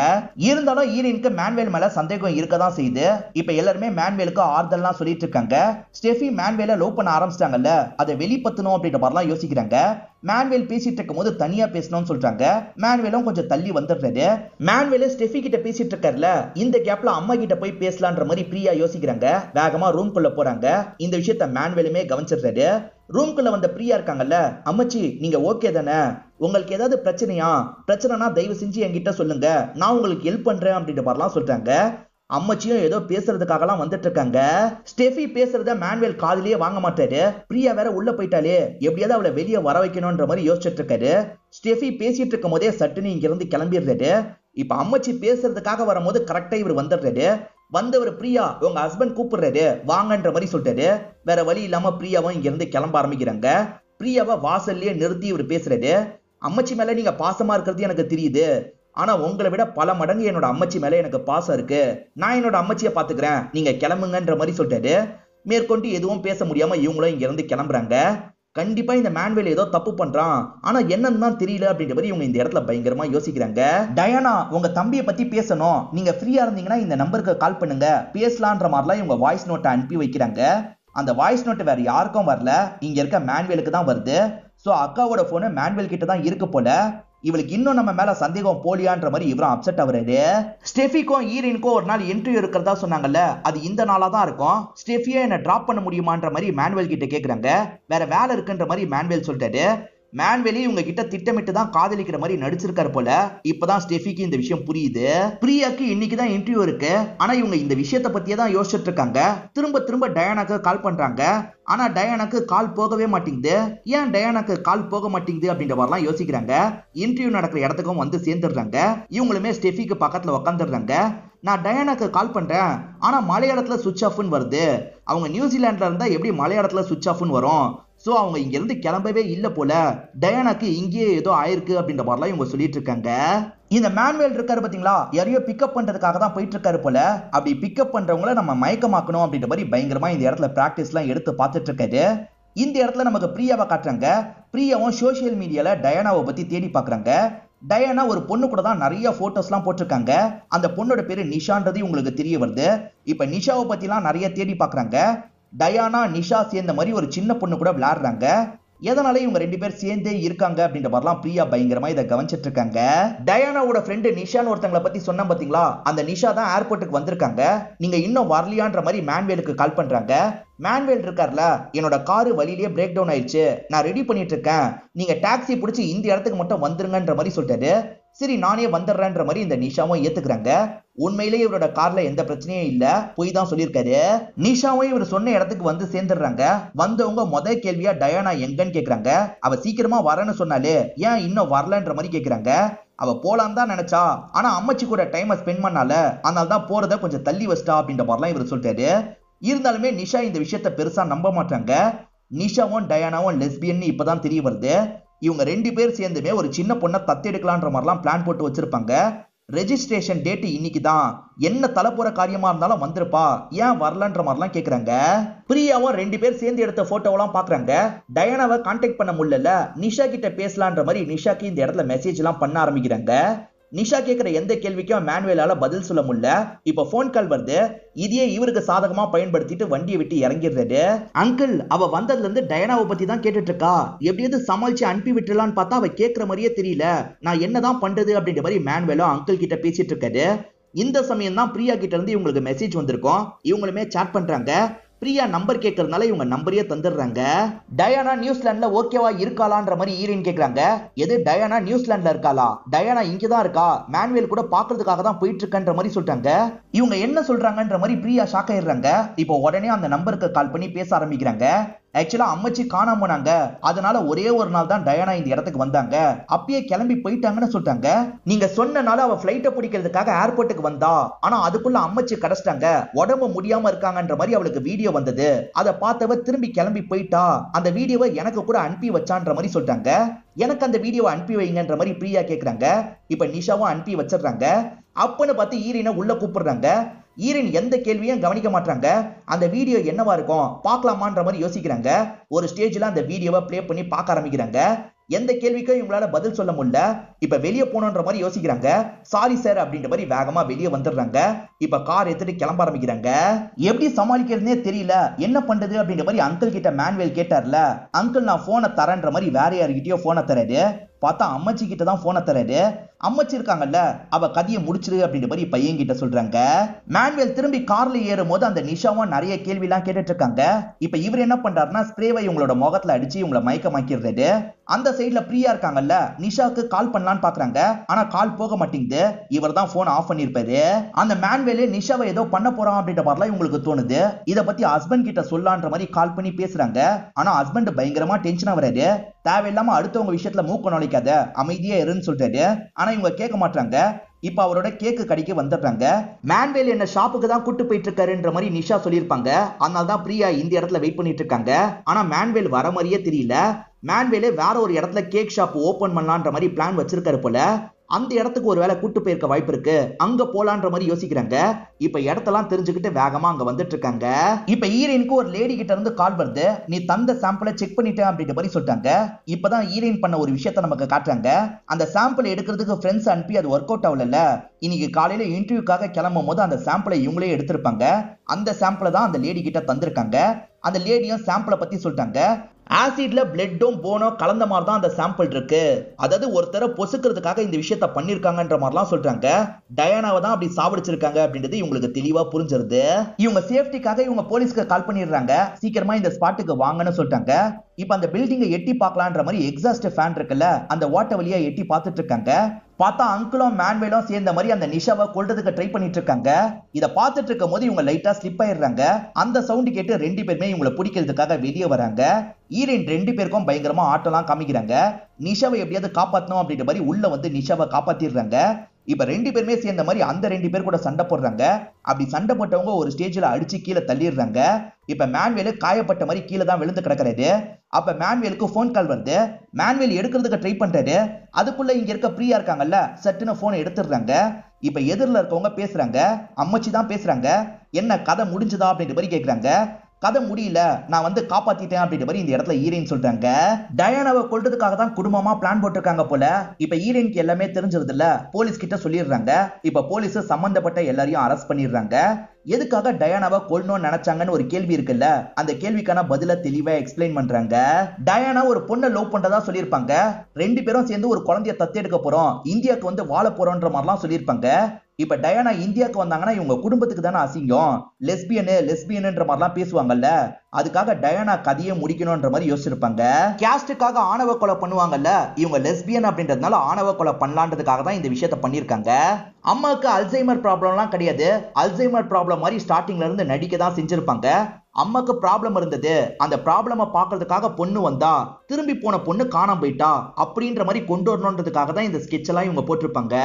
இருந்தாலும் ஈரினுக்கு மேன்வேல் மேல சந்தேகம் இருக்கதான் செய்யுது. இப்ப எல்லாருமே மேன்வேலுக்கு ஆறுதல்லாம் சொல்லிட்டு இருக்காங்க. ஸ்டெஃபி மேன்வேல லவ் பண்ண ஆரம்பிச்சிட்டாங்கல்ல, அதை வெளிப்படுத்தணும் அப்படின்ற மாதிரிலாம் யோசிக்கிறாங்க. மேன்வேல் பேசிட்டு இருக்கும் போது தனியா பேசணும்னு சொல்றாங்க. மேன்வேலும் கொஞ்சம் தள்ளி வந்துடுறாரு. மேன்வேல ஸ்டெஃபி கிட்ட பேசிட்டு இருக்காருல, இந்த கேப்ல அம்மா கிட்ட போய் பேசலான்ற மாதிரி பிரியா யோசிக்கிறாங்க. வேகமா ரூம்குள்ள போறாங்க. இந்த விஷயத்த மேன்வேலுமே கவனிச்சிடுறாரு. ரூம்குள்ள வந்த பிரியா இருக்காங்கல்ல, அம்மச்சி நீங்க ஓகே தானே, உங்களுக்கு ஏதாவது பிரச்சனைனா தயவு செஞ்சு என்கிட்ட சொல்லுங்க, நான் உங்களுக்கு ஹெல்ப் பண்றேன் அப்படின்ற மாதிரிலாம் சொல்றாங்க. அம்மச்சியும் ஏதோ பேசுறதுக்காகலாம் வந்துட்டு இருக்காங்க. ஸ்டெஃபி பேசுறத மேன்வேல் காதுலயே வாங்க மாட்டாரு. பிரியா வேற உள்ள போயிட்டாலே, எப்படியாவது அவளை வெளியே வர வைக்கணும்ன்ற மாதிரி யோசிச்சுட்டு இருக்காரு. ஸ்டெஃபி பேசிட்டு இருக்கும் போதே சட்டுன்னு இங்க இருந்து கிளம்பிடுறாரு. இப்ப அம்மச்சி பேசுறதுக்காக வரும்போது கரெக்டா இவர் வந்துடுறாரு. வந்தவர் பிரியா உங்க ஹஸ்பண்ட் கூப்பிடுறாரு வாங்கன்ற மாதிரி சொல்லிட்டாரு. வேற வழி இல்லாம பிரியாவும் இங்க இருந்து கிளம்ப ஆரம்பிக்கிறாங்க. பிரியாவை வாசல்லயே நிறுத்தி இவர் பேசுறாரு. அம்மச்சி மேல நீங்க பாசமா இருக்கிறது எனக்கு தெரியுது, ஆனா உங்களை விட பல மடங்கு என்னோட அம்மச்சி மேல எனக்கு பாசம் இருக்கு, நான் என்னோட அம்மச்சியை பாத்துக்கிறேன், நீங்க கிளம்புங்கன்ற மாதிரி சொல்லிட்டாரு. மேற்கொண்டு எதுவும் பேச முடியாம இவங்களும் இங்க இருந்து கிளம்புறாங்க. கண்டிப்பா இந்த மேன்வேல் ஏதோ தப்பு பண்றான், ஆனா என்னன்னு தான் தெரியல அப்படின்ற மாதிரி இவங்க இந்த இடத்துல பயங்கரமா யோசிக்கிறாங்க. டயானா உங்க தம்பியை பத்தி பேசணும், நீங்க ஃப்ரீயா இருந்தீங்கன்னா இந்த நம்பருக்கு கால் பண்ணுங்க பேசலான்ற மாதிரிலாம் இவங்க வாய்ஸ் நோட்டை அனுப்பி வைக்கிறாங்க. அந்த வாய்ஸ் நோட்டு வேற யாருக்கும் வரல, இங்க இருக்க மேன்வேலுக்கு தான் வருது. சோ அக்காவோட போனு மேன்வேல் கிட்ட தான் இருக்கு போல. இவளுக்கு இன்னும் நம்ம மேல சந்தேகம் போலியான்ற மாதிரி இவரும் அப்செட் ஆகுறாரு. ஸ்டெஃபிக்கும் ஈரினுக்கும் ஒரு நாள் இன்டர்வியூ இருக்கிறதா சொன்னாங்கல்ல, அது இந்த நாளா தான் இருக்கும். ஸ்டெஃபியா என்ன டிராப் பண்ண முடியுமான்ற மாதிரி மேன்வேல் கிட்ட கேக்குறாங்க. வேற வேலை இருக்குன்ற மாதிரி மேன்வேல் சொல்லிட்டாரு. மேன்வேலி இவங்க கிட்ட திட்டமிட்டு தான் காதலிக்கிற மாதிரி நடிச்சிருக்காரு போல. இப்பதான் ஸ்டெஃபிக்கு இந்த விஷயம் புரியுது. பிரியாக்கு இன்னைக்கு தான் இன்டர்வியூ இருக்கு, ஆனா இவங்க இந்த விஷயத்தை பத்தியே தான் யோசிச்சுட்டு இருக்காங்க. திரும்ப திரும்ப டயானாக்கு கால் பண்றாங்க. ஆனா டயானாக்கு கால் போகவே மாட்டேங்குது. ஏன் டயானாக்கு கால் போக மாட்டேங்குது அப்படின்ற மாதிரிலாம் யோசிக்கிறாங்க. இன்டர்வியூ நடக்கிற இடத்துக்கும் வந்து சேர்ந்துடுறாங்க. இவங்களுமே ஸ்டெஃபிக்கு பக்கத்துல உட்காந்துடுறாங்க. நான் டயானாக்கு கால் பண்றேன், ஆனா மலையாளத்துல சுவிட்ச் ஆஃப்னு வருது. அவங்க நியூசிலாந்துல இருந்தா எப்படி மலையாளத்துல சுவிட்ச் ஆஃப்னு வரும்? சோ அவங்க இங்க இருந்து கிளம்பவே இல்ல போல, டயானாக்கு இங்கேயே ஏதோ ஆயிருக்கு அப்படின்ற மாதிரிலாம் இவங்க சொல்லிட்டு இருக்காங்க. இந்த மேனுவல் இருக்காரு பாத்தீங்களா, யாரையோ பிக்கப் பண்றதுக்காக தான் போயிட்டு இருக்காரு போல. அப்படி பிக்கப் பண்றவங்கள நம்ம மயக்கமாக்கணும் அப்படின்ற மாதிரி பயங்கரமா இந்த இடத்துல பிராக்டிஸ் எல்லாம் எடுத்து பார்த்துட்டு இருக்காரு. இந்த இடத்துல நமக்கு பிரியாவை காட்டுறாங்க. பிரியாவும் சோசியல் மீடியால டயானாவை பத்தி தேடி பாக்குறாங்க. டயானா ஒரு பொண்ணு கூட தான் நிறைய போட்டோஸ் எல்லாம் போட்டிருக்காங்க. அந்த பொண்ணோட பேரு நிஷான்றது உங்களுக்கு தெரிய வருது. இப்ப நிஷாவை பத்தி எல்லாம் நிறைய தேடி பாக்குறாங்க. டயானா நிஷா சேர்ந்த மாதிரி ஒரு சின்ன பொண்ணு கூட விளையாடுறாங்க. எதனால இவங்க ரெண்டு பேர் சேர்ந்தே இருக்காங்க அப்படின்ற மாதிரிலாம் பிரியா பயங்கரமா இதை கவனிச்சிட்டு இருக்காங்க. டயானாவோட ஃப்ரெண்டு நிஷான்னு ஒருத்தங்களை பத்தி சொன்ன பாத்தீங்களா, அந்த நிஷா தான் ஏர்போர்ட்டுக்கு வந்திருக்காங்க. நீங்க இன்னும் வரலையான்ற மாதிரி மேன்வேலுக்கு கால் பண்றாங்க. மேன்வேல் இருக்கார்ல, என்னோட காரு வழியிலேயே பிரேக் டவுன் ஆயிடுச்சு, நான் ரெடி பண்ணிட்டு இருக்கேன், நீங்க டாக்ஸி பிடிச்சி இந்த இடத்துக்கு மட்டும் வந்துருங்கன்ற மாதிரி சொல்லிட்டாரு. சரி நானே வந்துடுறேன்ற மாதிரி இந்த நிஷாவும் ஏத்துக்கிறாங்க. உண்மையிலேயே இவரோட கார்ல எந்த பிரச்சனையும் இல்ல, போய் தான் சொல்லியிருக்காரு. நிஷாவும் இவர் சொன்ன இடத்துக்கு வந்து சேர்ந்துடுறாங்க. வந்தவங்க முதல் கேள்வியா டயானா எங்கன்னு கேக்குறாங்க. அவ சீக்கிரமா வரேன்னு சொன்னாலே ஏன் இன்னும் வரலன்ற மாதிரி கேக்குறாங்க. அவ போலாம் தான் நினைச்சா, ஆனா அம்மச்சி கூட டைமை ஸ்பெண்ட் பண்ணால, அதனால தான் போறத கொஞ்சம் தள்ளி வச்சிட்டா அப்படின்ற மாதிரிலாம் இவர் சொல்லிட்டாரு. இருந்தாலுமே நிஷா இந்த விஷயத்த பெருசா நம்ப மாட்டாங்க. நிஷாவும் டயானாவும் லெஸ்பியன் இப்பதான் தெரிய வருது. இவங்க ரெண்டு பேர் சேர்ந்துமே ஒரு சின்ன பொண்ணை தத்தெடுக்கலான்ற மாதிரிலாம் பிளான் போட்டு வச்சிருப்பாங்க. ரெஜிஸ்ட்ரேஷன் டேட் இன்னைக்கு தான், என்ன தலைப்புற காரியமா இருந்தாலும் வந்திருப்பா, ஏன் வரலன்ற மாதிரிலாம் கேக்குறாங்க. பிரியாவும் ரெண்டு பேர் சேர்ந்து எடுத்த போட்டோவெல்லாம் பாக்குறாங்க. டயானாவை கான்டாக்ட் பண்ண முடியல, நிஷா கிட்ட பேசலான்ற மாதிரி நிஷாக்கு இந்த இடத்துல மெசேஜ் எல்லாம் பண்ண ஆரம்பிக்கிறாங்க. நிஷா கேக்குற எந்த கேள்விக்கும் மேனுவேலால பதில் சொல்ல முடியல. இப்ப போன் கால் வருது. இதையே இவருக்கு சாதகமா பயன்படுத்திட்டு வண்டியை விட்டு இறங்கிடுறாரு. அங்கிள் அவ வந்ததுல இருந்து டயானாவை பத்தி தான் கேட்டுட்டு இருக்கா, எப்படியாவது சமாளிச்சு அனுப்பி விட்டுலான்னு பார்த்தா அவ கேட்கிற மாதிரியே தெரியல, நான் என்னதான் பண்றது அப்படின்ற மாதிரி மேனுவேலும் அங்கிள் கிட்ட பேசிட்டு இருக்காரு. இந்த சமயம் தான் பிரியா கிட்ட இருந்து இவங்களுக்கு மெசேஜ் வந்திருக்கும். இவங்களுமே சாட் பண்றாங்க. பிரியா நம்பர் கேட்கறதுனால இவங்க நம்பரையே தந்துடுறாங்க. டயானா நியூசிலாந்துல ஓகேவா இருக்காளான்ற மாதிரி ஈரின் கேக்குறாங்க. எது டயானா நியூசிலாந்துல இருக்காளா, டயானா இங்கதான் இருக்கா, மேனுவேல் கூட பாக்குறதுக்காக தான் போயிட்டு இருக்கன்ற மாதிரி சொல்றாங்க. இவங்க என்ன சொல்றாங்கன்ற மாதிரி பிரியா ஷாக் ஆயிடுறாங்க. இப்போ உடனே அந்த நம்பருக்கு கால் பண்ணி பேச ஆரம்பிக்கிறாங்க. ஆக்சுவலா அம்மச்சி காணாம போனாங்க, அதனால ஒரே ஒரு நாள் தான் டயானா இந்த இடத்துக்கு வந்தாங்க, அப்பயே கிளம்பி போயிட்டாங்கன்னு சொல்றாங்க. நீங்க சொன்னனால அவ பிளைட்டை பிடிக்கிறதுக்காக ஏர்போர்ட்டுக்கு வந்தா, ஆனா அதுக்குள்ள அம்மச்சி கிடைச்சிட்டாங்க, உடம்பு முடியாம இருக்காங்கன்ற மாதிரி அவளுக்கு வீடியோ வந்தது, அதை பார்த்தவ திரும்பி கிளம்பி போயிட்டா, அந்த வீடியோவை எனக்கு கூட அனுப்பி வச்சான்ற மாதிரி சொல்றாங்க. எனக்கு அந்த வீடியோவை அனுப்பி வைங்கன்ற மாதிரி பிரியா கேக்குறாங்க. இப்ப நிஷாவும் அனுப்பி வச்சிடுறாங்க. அப்பன்னு பார்த்து ஈரினை உள்ள கூப்பிடுறாங்க. ஈரின் எந்த கேள்வியும் கவனிக்க மாட்டாங்க. அந்த வீடியோ என்னவா இருக்கும் பார்க்கலாமான்ற மாதிரி யோசிக்கிறாங்க. ஒரு ஸ்டேஜ்ல அந்த வீடியோவை பிளே பண்ணி பார்க்க ஆரம்பிக்கிறாங்க. எந்த கேள்விக்கும் இவங்களால பதில் சொல்ல முடியல. இப்ப வெளியே போனோன்ற மாதிரி யோசிக்கிறாங்க. சாரி சார் அப்படின்ற மாதிரி வேகமா வெளியே வந்துடுறாங்க. இப்ப கார் எடுத்துட்டு கிளம்ப ஆரம்பிக்கிறாங்க. எப்படி சமாளிக்கிறதுனே தெரியல, என்ன பண்றது அப்படின்ற மாதிரி அங்கிள் கிட்ட மேனுவேல் கேட்டார்ல, அங்கிள் நான் போனை தரேன்ற மாதிரி வேற யாருக்கிட்டயோ போனை தராரு. பார்த்தா அம்மச்சி கிட்ட தான் போனை தராரு. அம்மச்சி இருக்காங்கல்ல, அவ கதையை முடிச்சிரு அப்படின்ற மாதிரி பையன் கிட்ட சொல்றாங்க. மேனுவேல் திரும்பி கார்ல ஏறும் போது அந்த நிஷாவும் நிறைய கேள்வி எல்லாம் கேட்டுட்டு இருக்காங்க. இப்ப இவர் என்ன பண்றாருன்னா ஸ்ப்ரேவை இவங்களோட முகத்துல அடிச்சு இவங்களை மயக்கமாக்கிடுறாரு. அந்த சைட்ல பிரியா இருக்காங்கல்ல, நிஷாக்கு கால் பண்ணலான்னு பாக்குறாங்க. ஆனா கால் போக மாட்டேங்குது. இவர் தான் போன் ஆஃப் பண்ணிருப்பாரு. அந்த மேனுவேல் நிஷாவை ஏதோ பண்ண போறான் அப்படின்ற மாதிரிலாம் இவங்களுக்கு தோணுது. இத பத்தி ஹஸ்பண்ட் கிட்ட சொல்லலான்ற மாதிரி கால் பண்ணி பேசுறாங்க. ஆனா ஹஸ்பண்ட் பயங்கரமா டென்ஷனா வராரு. தேவையில்லாம அடுத்தவங்க விஷயத்துல மூக்க நுழைக்காத, அமைதியா இருன்னு சொல்றாரு. ஆனா இவங்க கேட்க மாட்டாங்க. இப்ப அவரோட கேக்கு கடைக்கு வந்துடுறாங்க. மேனுவேல் என்ன ஷாப்புக்கு தான் கூட்டு போயிட்டு இருக்காருன்ற மாதிரி நிஷா சொல்லியிருப்பாங்க. அதனால தான் பிரியா இந்த இடத்துல வெயிட் பண்ணிட்டு இருக்காங்க. ஆனா மேனுவேல் வர மாதிரியே தெரியல. மேனுவேல் வேற ஒரு இடத்துல கேக் ஷாப் ஓபன் பண்ணலான்ற மாதிரி பிளான் வச்சிருக்காரு போல. அந்த இடத்துக்கு ஒரு வேலை கூட்டு போயிருக்க வாய்ப்பு இருக்கு, அங்க போலான்ற மாதிரி யோசிக்கிறாங்க. இப்ப இடத்தெல்லாம் தெரிஞ்சுக்கிட்டு வேகமா அங்க வந்துட்டு இருக்காங்க. இப்ப ஈரனுக்கு ஒரு லேடி கிட்ட இருந்து கால் வருது. நீ தந்த சாம்பிளை செக் பண்ணிட்டேன் அப்படின்ற மாதிரி சொல்லிட்டாங்க. இப்பதான் ஈரன் பண்ண ஒரு விஷயத்த நமக்கு காட்டுறாங்க. அந்த சாம்பிள் எடுக்கிறதுக்கு ஃப்ரெண்ட்ஸ் அனுப்பி அது ஒர்க் அவுட் ஆகல. இன்னைக்கு காலையில இன்டர்வியூக்காக கிளம்பும் போது அந்த சாம்பிளை இவங்களே எடுத்திருப்பாங்க. அந்த சாம்பிளை தான் அந்த லேடி கிட்ட தந்திருக்காங்க. அந்த லேடியும் சாம்பிளை பத்தி சொல்லிட்டாங்க. ஆசிட்ல பிளட்டும் போனோ கலந்த மாதிரி தான் அந்த சாம்பிள் இருக்கு, அதாவது ஒருத்தரை பொசுக்கிறதுக்காக இந்த விஷயத்த பண்ணிருக்காங்கன்ற மாதிரிலாம் சொல்றாங்க. டயானாவை தான் அப்படி சாவடிச்சிருக்காங்க அப்படின்றது இவங்களுக்கு தெளிவா புரிஞ்சிருது. இவங்க சேஃப்டிக்காக இவங்க போலீஸ்க்கு கால் பண்ணிடுறாங்க. சீக்கிரமா இந்த ஸ்பாட்டுக்கு வாங்கன்னு சொல்லிட்டாங்க. இப்ப அந்த பில்டிங்கை எட்டி பார்க்கலான்ற மாதிரி எக்ஸாஸ்ட் ஃபேன் இருக்குல்ல, அந்த ஓட்ட வழியா எட்டி பார்த்துட்டு இருக்காங்க. பார்த்தா அங்கிளும் மேனுவேலும் சேர்ந்த மாதிரி அந்த நிஷாவை கொல்றதுக்கு ட்ரை பண்ணிட்டு இருக்காங்க. இதை பார்த்துட்டு இருக்கும் போது இவங்க லைட்டா ஸ்லிப் ஆயிடுறாங்க. அந்த சவுண்ட் கேட்டு ரெண்டு பேருமே இவங்களை பிடிக்கிறதுக்காக வெளியே வராங்க. ஈரன் ரெண்டு பேருக்கும் பயங்கரமா ஆட்டெல்லாம் காமிக்கிறாங்க. நிஷாவை எப்படியாவது காப்பாற்றணும் அப்படின்ற மாதிரி உள்ள வந்து நிஷாவை காப்பாத்திடுறாங்க. இப்ப ரெண்டு பேருமே சேர்ந்த மாதிரி அந்த ரெண்டு பேர் கூட சண்டை போடுறாங்க. அப்படி சண்டை போட்டவங்க ஒரு ஸ்டேஜ்ல அடிச்சு கீழே தள்ளிடுறாங்க. இப்ப மேன்வேலு காயப்பட்ட மாதிரி கீழே தான் விழுந்து கிடக்குறாரு. அப்ப மேன்வேலுக்கு போன் கால் வருது. மேன்வேல் எடுக்கிறதுக்கு ட்ரை பண்றாரு. அதுக்குள்ள இங்க இருக்க பிரியா இருக்காங்கல்ல, சட்டுன்னு போனை எடுத்துடுறாங்க. இப்ப எதிரில் இருக்கவங்க பேசுறாங்க. அம்மச்சி தான் பேசுறாங்க. என்ன கதை முடிஞ்சுதா அப்படின்ற மாதிரி கேக்குறாங்க. கதை முடியல, நான் வந்து காப்பாத்திட்டேன் அப்படின்ற மாதிரி இந்த இடத்துல ஈரேன் சொல்றாங்க. டயானாவை கொல்றதுக்காக தான் குடும்பமா பிளான் போட்டிருக்காங்க போல. இப்ப ஈரேனுக்கு எல்லாமே தெரிஞ்சது இல்ல, போலீஸ் கிட்ட சொல்லிடுறாங்க. இப்ப போலீஸ் சம்பந்தப்பட்ட எல்லாரையும் அரெஸ்ட் பண்ணிடுறாங்க. எதுக்காக டயானாவை கொல்லணும்னு நினைச்சாங்கன்னு ஒரு கேள்வி இருக்குல்ல, அந்த கேள்விக்கான பதில தெளிவா எக்ஸ்பிளைன் பண்றாங்க. டயானா ஒரு பொண்ணை லவ் பண்றதா சொல்லியிருப்பாங்க. ரெண்டு பேரும் சேர்ந்து ஒரு குழந்தைய தத்தெடுக்க போறோம், இந்தியாவுக்கு வந்து வாழ போறோம்ன்ற மாதிரிலாம் சொல்லியிருப்பாங்க. இப்ப டயானா இந்தியாவுக்கு வந்தாங்கன்னா இவங்க குடும்பத்துக்கு தானே அசிங்கம், லெஸ்பியன்ன்ற மாதிரிலாம் பேசுவாங்கல்ல, அதுக்காக டயானா கதையை முடிக்கணும்ன்ற மாதிரி யோசிச்சிருப்பாங்க. கேஸ்டுக்காக ஆணவ கொலை பண்ணுவாங்கல்ல, இவங்க லெஸ்பியன் அப்படின்றதுனால ஆணவ கொலை பண்ணலான்றதுக்காக தான் இந்த விஷயத்த பண்ணிருக்காங்க. அம்மாவுக்கு அல்சைமர் ப்ராப்ளம்லாம் கிடையாது. அல்சைமர் ப்ராப்ளம் மாதிரி ஸ்டார்டிங்ல இருந்து நடிக்க தான் செஞ்சிருப்பாங்க. அம்மாக்கு ப்ராப்ளம் இருந்தது, அந்த ப்ராப்ளம பாக்குறதுக்காக பொண்ணு வந்தா, திரும்பி போன பொண்ணு காணாம போயிட்டா அப்படின்ற மாதிரி கொண்டு வரணும்ன்றதுக்காக தான் இந்த ஸ்கெட்ச் எல்லாம் இவங்க போட்டிருப்பாங்க.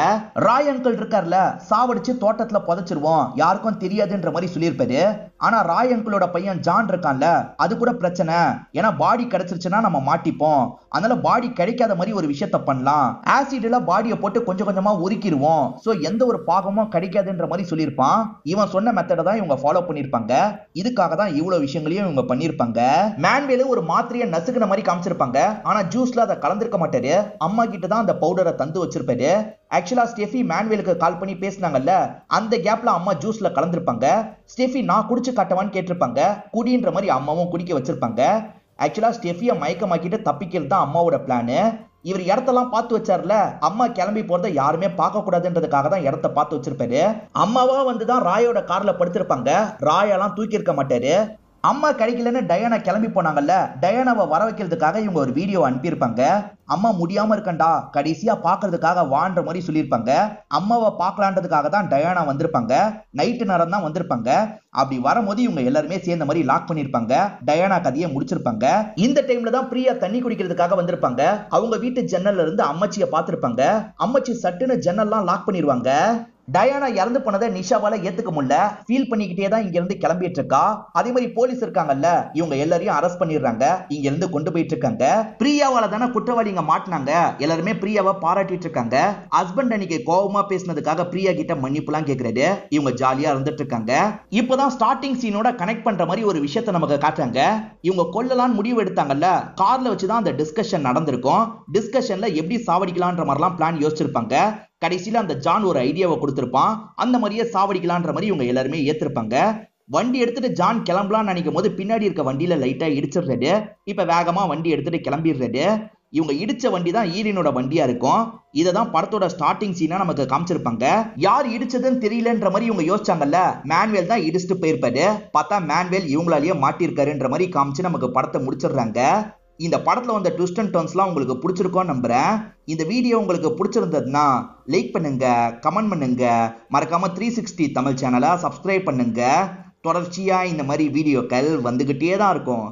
ராய் அங்கிள் இருக்கார்ல, சாவடிச்சு தோட்டத்துல புதைச்சிருவோம், யாருக்கும் தெரியாதுன்ற மாதிரி சொல்லியிருப்பாரு. ஆனா ராய் அங்கிளோட பையன் ஜான் இருக்கான்ல, அது கூட பிரச்சனை. ஏன்னா பாடி கிடைச்சிருச்சுன்னா நம்ம மாட்டிப்போம், அதனால பாடி கிடைக்காத மாதிரி ஒரு விஷயத்த பண்ணலாம், ஆசிட்ல பாடியை போட்டு கொஞ்சம் கொஞ்சமா உருக்கிடுவோம், சோ எந்த ஒரு பாகமும் கிடைக்காதுன்ற மாதிரி சொல்லியிருப்பான். இவன் சொன்ன மெத்தடை தான் இவங்க ஃபாலோ பண்ணிருப்பாங்க. இதுக்காக தான் இவ்வளவு விஷயங்களையும் இவங்க பண்ணிருப்பாங்க. மேன்வேலு ஒரு மாத்திரையை நசுக்கின மாதிரி காமிச்சிருப்பாங்க. ஆனா ஜூஸ்ல அதை கலந்திருக்க மாட்டாரு. அம்மா கிட்ட தான் அந்த பவுடரை தந்து வச்சிருப்பாரு. ஆக்சுவலா ஸ்டெஃபி மேன்வேலுக்கு கால் பண்ணி பேசினாங்கல்ல, அந்த கேப்ல அம்மா ஜூஸ்ல கலந்திருப்பாங்க. ஸ்டெஃபி நான் குடிச்சு காட்டவான்னு கேட்டிருப்பாங்க. குடின்ற மாதிரி அம்மாவும் குடிக்க வச்சிருப்பாங்க. ஆக்சுவலா ஸ்டெஃபியை மயக்கமாக்கிட்டு தப்பிக்கிறது தான் அம்மாவோட பிளானு. இவர் இடத்தெல்லாம் பார்த்து வச்சார்ல, அம்மா கிளம்பி போறதை யாருமே பார்க்க கூடாதுன்றதுக்காக தான் இடத்த பார்த்து வச்சிருப்பாரு. அம்மாவா வந்துதான் ராயோட கார்ல படுத்திருப்பாங்க. ராயெல்லாம் தூக்கி இருக்க மாட்டாரு. அம்மா கிடைக்கலன்னு டயானா கிளம்பி போனாங்கல்ல, டயானாவை வர வைக்கிறதுக்காக இவங்க ஒரு வீடியோ அனுப்பியிருப்பாங்க. அம்மா முடியாம இருக்கண்டா, கடைசியா பாக்குறதுக்காக வான்ற மாதிரி சொல்லியிருப்பாங்க. அம்மாவை பார்க்கலான்றதுக்காக தான் டயானா வந்திருப்பாங்க. நைட்டு நேரம் தான் வந்திருப்பாங்க. அப்படி வரும்போது இவங்க எல்லாருமே சேர்ந்த மாதிரி லாக் பண்ணிருப்பாங்க. டயானா கதையை முடிச்சிருப்பாங்க. இந்த டைம்ல தான் பிரியா தண்ணி குடிக்கிறதுக்காக வந்திருப்பாங்க. அவங்க வீட்டு ஜன்னல்ல இருந்து அம்மச்சியை பார்த்திருப்பாங்க. அம்மச்சி சட்டுன்னு ஜன்னல்லாம் லாக் பண்ணிருவாங்க. டயானா இறந்து போனதை நிஷாவால ஏத்துக்க முடியல, ஃபீல் பண்ணிக்கிட்டே தான் இங்க இருந்து கிளம்பிட்டு இருக்கா. அதே மாதிரி போலீஸ் இருக்காங்கல்ல, இவங்க எல்லாரையும் அரெஸ்ட் பண்ணிடுறாங்க. இங்க இருந்து கொண்டு போயிட்டு இருக்காங்க. பிரியாவால தானே குற்றவாளிங்க மாட்டினாங்க. எல்லாருமே பிரியாவை பாராட்டிட்டு இருக்காங்க. ஹஸ்பண்ட் அன்னைக்கு கோவமா பேசினதுக்காக பிரியா கிட்ட மன்னிப்புலாம் கேக்குறாரு. இவங்க ஜாலியா இருந்துட்டு இருக்காங்க. இப்பதான் ஸ்டார்டிங் சீனோட கனெக்ட் பண்ற மாதிரி ஒரு விஷயத்த நமக்கு காட்டுறாங்க. இவங்க கொல்லலான்னு முடிவு எடுத்தாங்கல்ல, கார்ல வச்சுதான் அந்த டிஸ்கஷன் நடந்திருக்கும். டிஸ்கஷன்ல எப்படி சாவடிக்கலான்ற மாதிரிலாம் பிளான் யோசிச்சிருப்பாங்க. கடைசியில அந்த ஜான் ஒரு ஐடியாவை கொடுத்திருப்பான். அந்த மாதிரியே சாவடிக்கலான்ற மாதிரி இவங்க எல்லாருமே ஏத்திருப்பாங்க. வண்டி எடுத்துட்டு ஜான் கிளம்பலாம்னு நினைக்கும் போது பின்னாடி இருக்க வண்டியில லைட்டா இடிச்சிடுறாரு. இப்ப வேகமா வண்டி எடுத்துட்டு கிளம்பிடுறாரு. இவங்க இடிச்ச வண்டி தான் ஈரனோட வண்டியா இருக்கும். இததான் படத்தோட ஸ்டார்டிங் சீனா நமக்கு காமிச்சிருப்பாங்க. யார் இடிச்சதுன்னு தெரியலன்ற மாதிரி இவங்க யோசிச்சாங்கல்ல, மேன்வேல் தான் இடிச்சுட்டு போயிருப்பாரு. பார்த்தா மேன்வேல் இவங்களாலேயே மாட்டிருக்காருன்ற மாதிரி காமிச்சு நமக்கு படத்தை முடிச்சிடுறாங்க. இந்த படத்துல வந்த ட்விஸ்ட் அண்ட் டர்ன்ஸ்லாம் உங்களுக்கு பிடிச்சிருக்கும்னு நம்புறேன். இந்த வீடியோ உங்களுக்கு பிடிச்சிருந்ததுன்னா லைக் பண்ணுங்க, கமெண்ட் பண்ணுங்க, மறக்காம 360 தமிழ் சேனலை சப்ஸ்கிரைப் பண்ணுங்க. தொடர்ச்சியா இந்த மாதிரி வீடியோக்கள் வந்துகிட்டே தான் இருக்கும்.